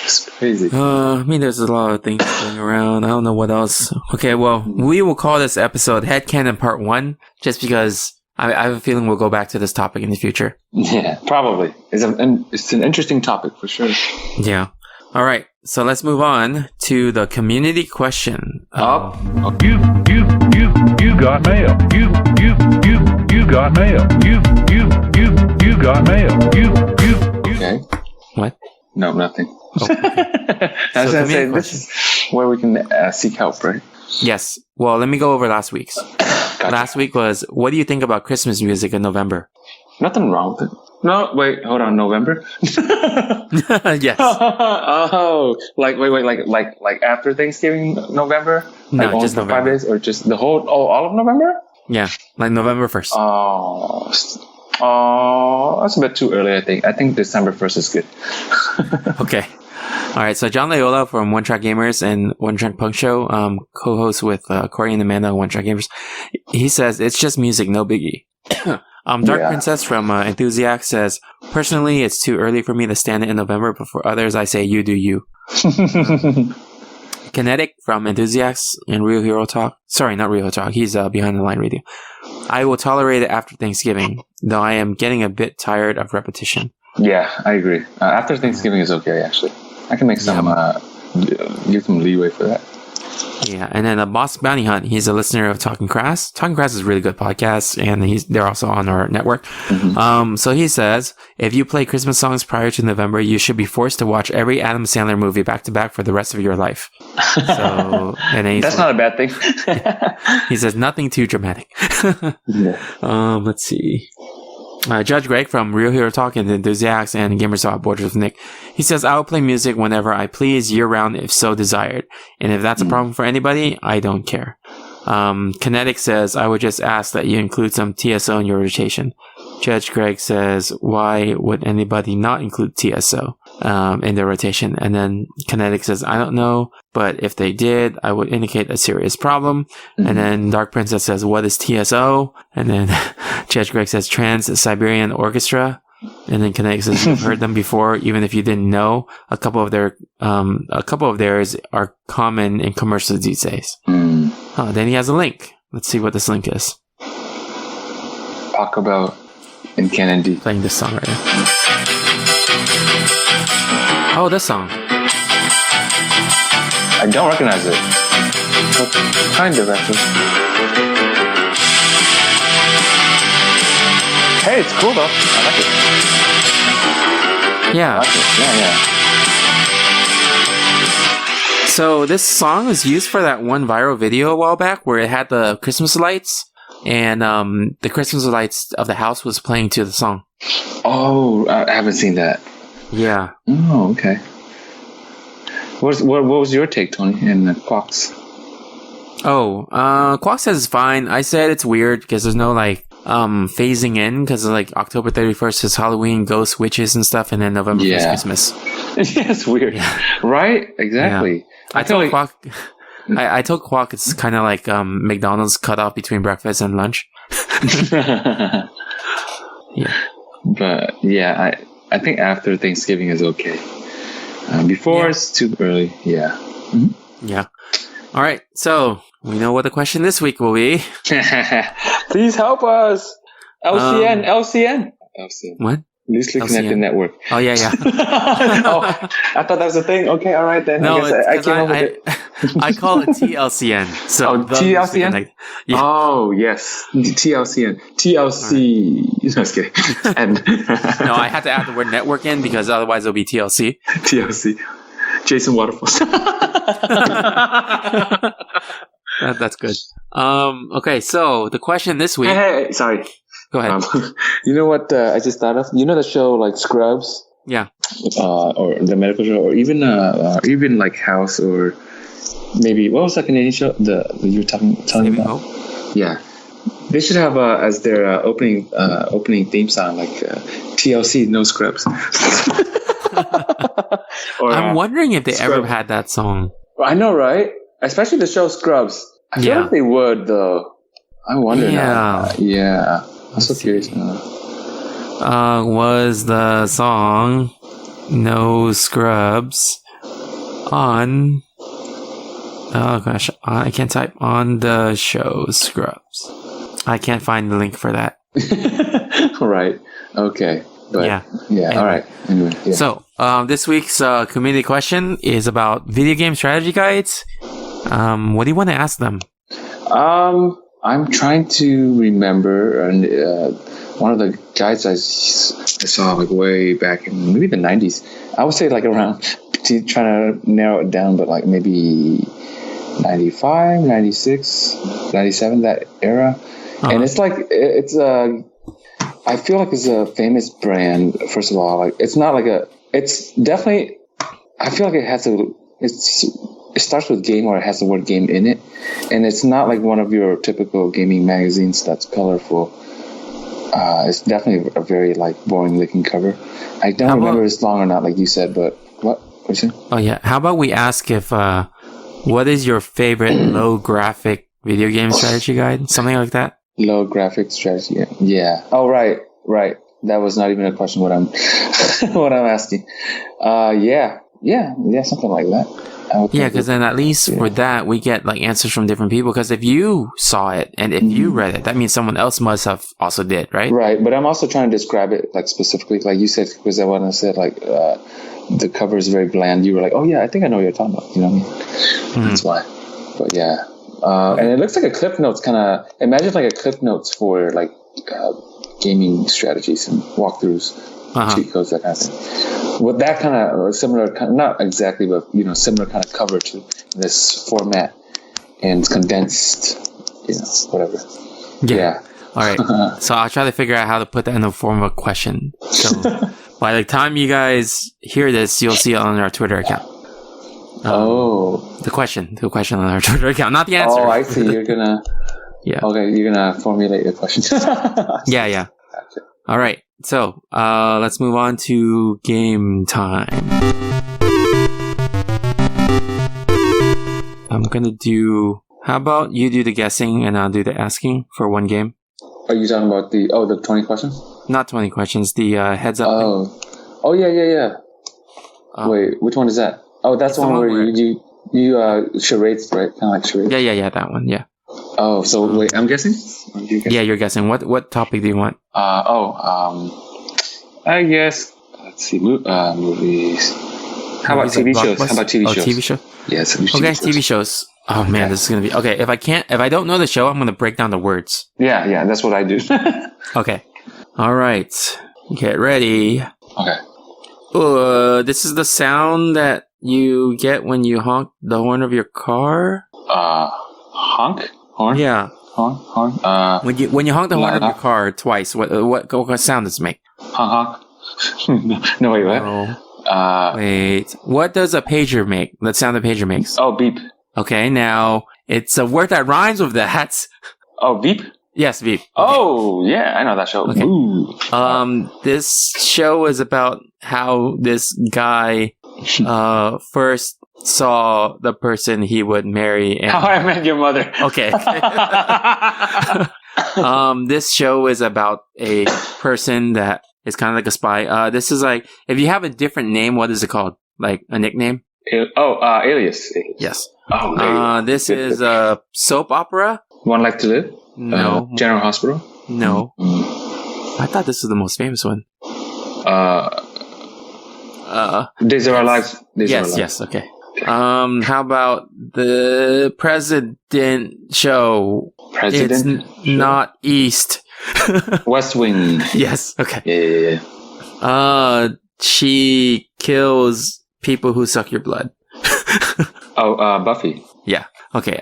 It's crazy. I mean, there's a lot of things going around. I don't know what else. Okay, well, we will call this episode Headcanon Part 1, just because I have a feeling we'll go back to this topic in the future. Yeah, probably. It's an interesting topic for sure. Yeah. All right. So let's move on to the community question. You got mail. You got mail. You got mail. Okay. What? No, nothing. Oh, okay. I was going to say, this is where we can seek help, right? Yes. Well, let me go over last week's. Gotcha. Last week was, what do you think about Christmas music in November? Nothing wrong with it. No, wait, hold on, November? Yes. Oh, like after Thanksgiving, November? No, like just November. 5 days, or just the whole, all of November? Yeah, like November 1st. Oh, that's a bit too early, I think. I think December 1st is good. Okay. All right, so John Loyola from One Track Gamers and One Track Punk Show, co-host with Corey and Amanda on One Track Gamers. He says, it's just music, no biggie. Dark Princess from Enthusiast says, personally, it's too early for me to stand it in November, but for others, I say you do you. Kinetic from Enthusiasts and Real Hero Talk. Sorry, not Real Hero Talk. He's Behind the Line Radio. I will tolerate it after Thanksgiving, though I am getting a bit tired of repetition. Yeah, I agree. After Thanksgiving is okay, actually. I can make some, give some leeway for that. Yeah, and then Boss Bounty Hunt, he's a listener of Talking Crass. Talking Crass is a really good podcast, and they're also on our network. Mm-hmm. So he says, if you play Christmas songs prior to November, you should be forced to watch every Adam Sandler movie back to back for the rest of your life. So, and then that's not a bad thing. He says, nothing too dramatic. Yeah. Let's see. Judge Greg from Real Hero Talk and Enthusiasts and Gamers Off Borders with Nick. He says, I will play music whenever I please, year round, if so desired. And if that's a problem for anybody, I don't care. Kinetic says, I would just ask that you include some TSO in your rotation. Judge Greg says, why would anybody not include TSO in their rotation? And then Kinetic says, I don't know, but if they did, I would indicate a serious problem. And then Dark Princess says, what is TSO? And then Judge Greg says, Trans-Siberian Orchestra. And then Kinetic says, you've heard them before, even if you didn't know. A couple of theirs are common in commercials these days. Oh, then he has a link. Let's see what this link is. Talk about in Canon D. Playing this song right now. Oh, this song. I don't recognize it. Well, kind of, actually. Hey, it's cool though. I like it. Yeah. I like it. Yeah. So this song was used for that one viral video a while back where it had the Christmas lights, and the Christmas lights of the house was playing to the song. Oh, I haven't seen that. Yeah. Oh, okay. What was your take, Tony, in the Quox? Oh, Quack says it's fine. I said it's weird because there's no phasing in, because like October 31st is Halloween, ghosts, witches and stuff, and then November 1st Christmas. Yeah, it's weird. Yeah. Right? Exactly. Yeah. I told Quack it's kind of like McDonald's cut off between breakfast and lunch. Yeah. But yeah, I think after Thanksgiving is okay. Before it's too early. Yeah. Mm-hmm. Yeah. All right. So we know what the question this week will be. Please help us. LCN. What? Loosely Connected Network. Oh, yeah. Oh, I thought that was a thing. Okay, all right then. No, I came up with it. I call it TLCN. So TLCN? Yeah. Oh, yes. TLCN. TLC. No, just kidding. And no, I had to add the word network in because otherwise it'll be TLC. TLC. Jason Waterfalls. That's good. Okay, so the question this week. Hey, sorry. Go ahead. You know what I just thought of? You know the show like Scrubs? Yeah. Or the medical show, or even like House, or maybe what was that Canadian show? You were telling me about? Hope? Yeah. They should have as their opening theme song like TLC, no Scrubs. Or, I'm wondering if they ever had that song. I know, right? Especially the show Scrubs. I feel like they would, though. I wonder. Yeah. Yeah. I'm so curious now. Was the song No Scrubs on... Oh, gosh. I can't type on the show Scrubs. I can't find the link for that. Right. Okay. But, yeah. Anyway. All right. Anyway, yeah. So, this week's community question is about video game strategy guides. What do you want to ask them? I'm trying to remember, and one of the guides I saw like way back in maybe the 90s. I would say like around, trying to narrow it down, but like maybe 95, 96, 97, that era. And it's like, I feel like it's a famous brand, first of all. Like, it's not like it's definitely, I feel like it starts with game, or it has the word game in it. And it's not like one of your typical gaming magazines that's colorful. It's definitely a very like boring looking cover. I don't remember if it's long or not, like you said, but what you saying? Oh yeah. How about we ask if, what is your favorite low graphic video game strategy guide? Something like that? Low graphic strategy. Yeah. Oh, right. That was not even a question. What I'm asking. Yeah, something like that. Yeah, because then at least for that we get like answers from different people. Because if you saw it and if you read it, that means someone else must have also did, right? Right. But I'm also trying to describe it like specifically, like you said, because I want to say like the cover is very bland. You were like, oh yeah, I think I know what you're talking about. You know what I mean? That's why. But yeah. And it looks like a clip notes kind of, imagine like a clip notes for like gaming strategies and walkthroughs, cheat codes, that kind of thing. With that kind of similar, not exactly, but similar kind of cover to this format and condensed, whatever. Yeah. All right. So I'll try to figure out how to put that in the form of a question. So by the time you guys hear this, you'll see it on our Twitter account. The question on our Twitter account, not the answer. Oh, I see. You're gonna. Yeah. Okay, you're gonna formulate the question. Yeah. Gotcha. All right. So, let's move on to game time. I'm gonna do... How about you do the guessing and I'll do the asking for one game? Are you talking about the 20 questions? Not 20 questions, the heads up thing. Oh, yeah. Wait, which one is that? Oh, that's the one where you charades, right? Kind of like charades? Yeah, that one, yeah. Oh, so wait, I'm guessing? Yeah, you're guessing. What topic do you want? I guess, let's see, movies. How about TV shows? TV show? Yes. Okay, TV shows. Oh man, this is gonna be okay. If I don't know the show, I'm gonna break down the words. Yeah, that's what I do. Okay. All right. Get ready. Okay. This is the sound that you get when you honk the horn of your car. Honk? Horn? Yeah. Horn? When you honk the horn of your car twice, what sound does it make? Honk. No, wait, what? No. Wait. What does a pager make? The sound a pager makes. Oh, beep. Okay, now it's a word that rhymes with that. Oh, beep? Yes, beep. Okay. Oh, yeah, I know that show. Okay. Ooh. This show is about how this guy first saw the person he would marry. And... How I Met Your Mother. Okay. This show is about a person that is kind of like a spy. This is like, if you have a different name, what is it called? Like a nickname? Alias. Yes. Oh, this is a soap opera. One Life to Live? No. General Hospital? No. I thought this was the most famous one. Days of Our Lives. Yes, okay. How about the President show? It's not East. West Wing. Yes, okay. Yeah. She kills people who suck your blood. Buffy. Yeah. Okay.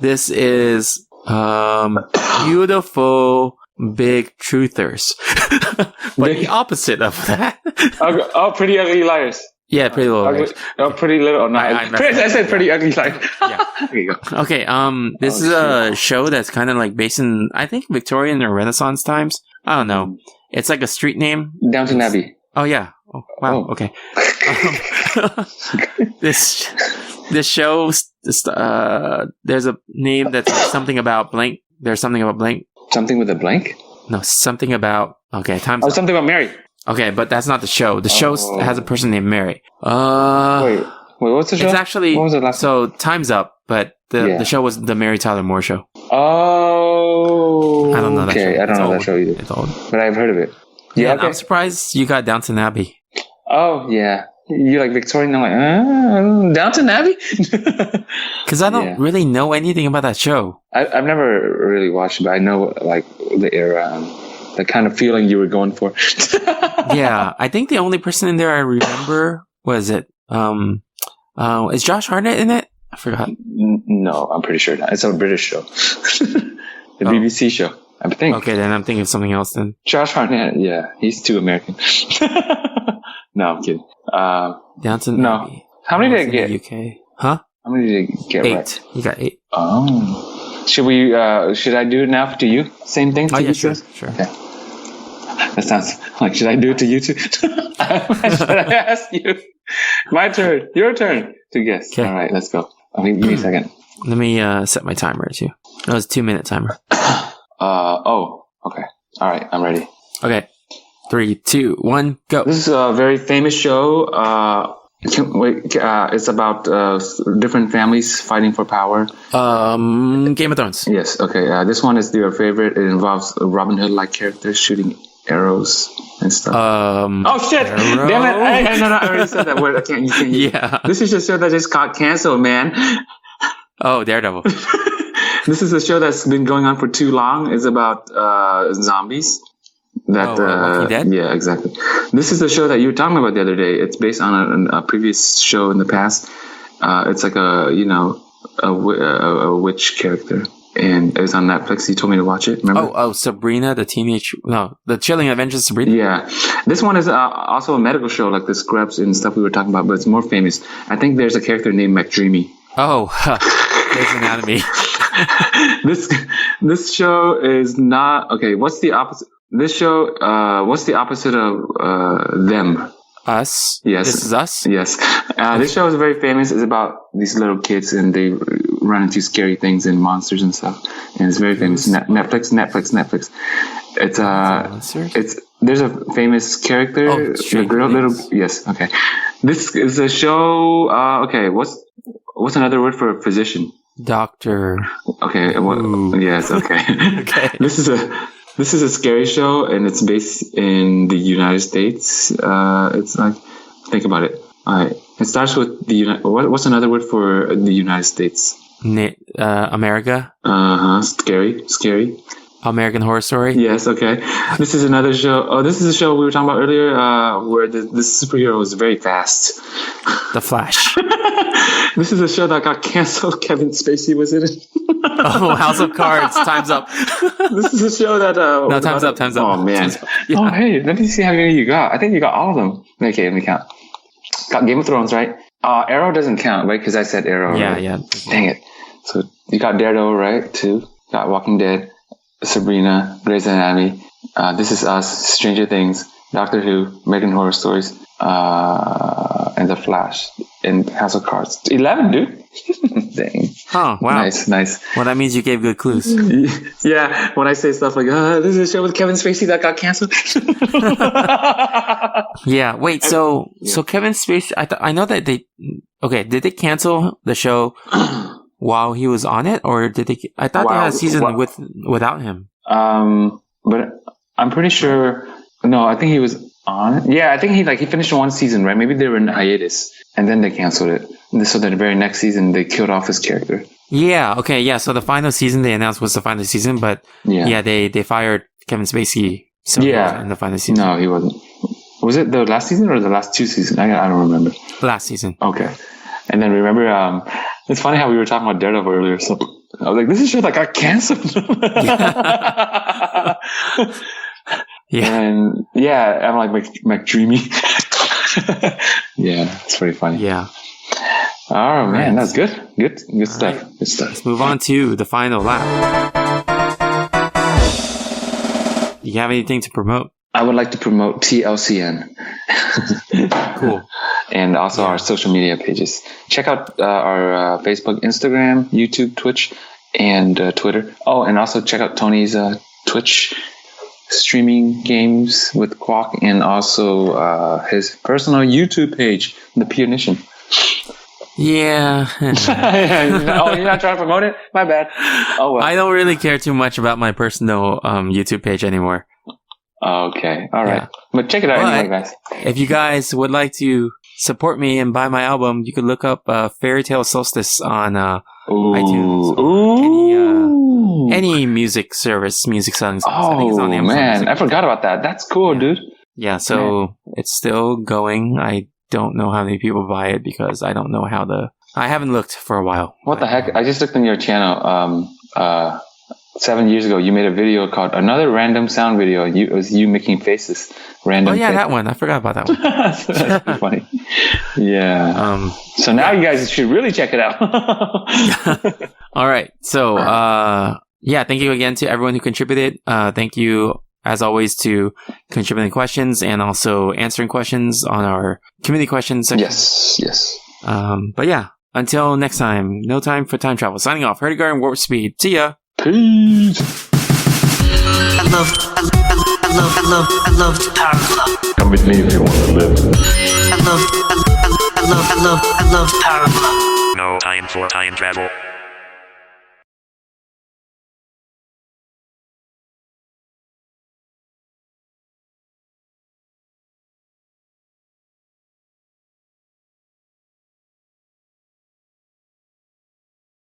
This is beautiful big truthers. But the opposite of that. Pretty Ugly Liars. Yeah, Pretty Little Liars. Pretty Little. Oh, no, I said Pretty Ugly Liars. Yeah. There you go. Okay. This is a show that's kind of like based in, I think, Victorian or Renaissance times. I don't know. It's like a street name. Downton Abbey. Oh yeah. Oh, wow. Oh. Okay. This show. There's a name that's like something about blank. There's something about blank. Something with a blank? No, something about. Okay, time's up. Something about Mary. Okay, but that's not the show. The show has a person named Mary. Wait, what's the show? It's actually. What was it last? So time's up, but the show was the Mary Tyler Moore Show. Oh. I don't know that show. Okay, I don't know that show either. It's old, but I've heard of it. Yeah, okay. I'm surprised you got Downton Abbey. Oh yeah, you like Victorian? I'm like, Downton Abbey? Because I don't really know anything about that show. I've never really watched it, but I know like the era and the kind of feeling you were going for. Yeah, I think the only person in there I remember was it. Is Josh Hartnett in it? I forgot. No, I'm pretty sure not. It's a British show. The BBC show, I think. Okay, then I'm thinking of something else then. Josh Hartnett, yeah, he's too American. No, I'm kidding. Downton Abbey. How many did I get? UK. Huh? How many did I get 8. right? You got 8. Oh. Should I do it now to you? Same thing? Oh, yeah, sure. Okay. That sounds like, should I do it to you too? Should I ask you? My turn. Your turn to guess. Okay. All right, let's go. Give me a second. Let me set my timer too. That was a 2-minute timer. Okay. All right, I'm ready. Okay. 3, 2, 1, go. This is a very famous show. It's about different families fighting for power. Game of Thrones. Yes. Okay. This one is your favorite. It involves Robin Hood-like characters shooting arrows and stuff. Oh shit! Arrow? Damn it! I already said that word. I can't. You can't. Yeah. This is a show that just got canceled, man. Oh, Daredevil. This is a show that's been going on for too long. It's about zombies. Walking Dead? Yeah, exactly. This is the show that you were talking about the other day. It's based on a previous show in the past. It's like a witch character, and it was on Netflix. You told me to watch it. Remember? Oh, Sabrina, the Chilling Adventures of Sabrina. Yeah, this one is also a medical show, like the Scrubs and stuff we were talking about, but it's more famous. I think there's a character named McDreamy. Oh, Grey's Anatomy. This show is not okay. What's the opposite? This show, what's the opposite of them? Us. Yes. This is us. Yes. This show is very famous. It's about these little kids and they run into scary things and monsters and stuff. And it's very famous. Netflix. There's a famous character. Oh, Stranger Things. Yes. Okay. This is a show. Okay. What's another word for a physician? Doctor. Okay. Yes. Okay. Okay. This is a scary show, and it's based in the United States. It's like, think about it. All right. It starts with what's another word for the United States? America. Scary. American Horror Story. Yes. Okay. This is another show. Oh, this is a show we were talking about earlier, where the superhero is very fast. The Flash. This is a show that got canceled. Kevin Spacey was in it. Oh, House of Cards. Time's up. This is a show that. No, time's up. Oh man. Yeah. Oh hey, let me see how many you got. I think you got all of them. Okay, let me count. Got Game of Thrones, right? Arrow doesn't count, right? Because I said Arrow. Yeah, right? yeah. Dang it. So you got Daredevil, right? 2. Got Walking Dead, Sabrina, Grey's Anatomy, This Is Us, Stranger Things, Doctor Who, American Horror Stories, and The Flash, and House of Cards. 11, dude. Dang. Oh, wow. Nice. Well, that means you gave good clues. Yeah, when I say stuff like, this is a show with Kevin Spacey that got canceled. Yeah, wait, so Kevin Spacey, I know that did they cancel the show while he was on it, or did they? I thought they had a season without him. But I'm pretty sure. No, I think he was on it. Yeah, I think he finished one season, right? Maybe they were in hiatus, and then they canceled it. So that the very next season they killed off his character. Yeah. Okay. Yeah. So the final season they announced was the final season, but they fired Kevin Spacey. In the final season. No, he wasn't. Was it the last season or the last 2 seasons? I don't remember. Last season. Okay. And then remember, it's funny how we were talking about Daredevil earlier. So I was like, this is shit that got canceled. Yeah. And I'm like McDreamy. Yeah, it's pretty funny. Yeah. Oh man, that's good. Good stuff. Right. Good stuff. Let's move on to the final lap. Do you have anything to promote? I would like to promote TLCN. Cool. And also our social media pages. Check out our Facebook, Instagram, YouTube, Twitch, and Twitter. Oh, and also check out Tony's Twitch streaming games with Quack, and also his personal YouTube page, The Pianician. Yeah. Oh, you're not trying to promote it? My bad. Oh well. I don't really care too much about my personal YouTube page anymore. Okay. All right. Yeah. But check it out anyway, guys. If you guys would like to support me and buy my album, you could look up Fairy Tale Solstice on iTunes. Or any music service, music songs. Oh, I think it's on Amazon man. Music. I forgot about that. That's cool, dude. Yeah, so it's still going. I don't know how many people buy it because I don't know I haven't looked for a while. What the heck? I just looked on your channel. 7 years ago, you made a video called Another Random Sound Video. It was you making faces. Random. Oh yeah, faces. that one. I forgot about that one. That's pretty funny. Yeah. So now you guys should really check it out. All right. So, thank you again to everyone who contributed. Thank you, as always, to contributing questions and also answering questions on our community questions section. Yes. But yeah, until next time, no time for time travel. Signing off. Herdigar and Warp Speed. See ya. Peace. I love Power Glove. Come with me if you want to live. I love Power Glove. No time for time travel.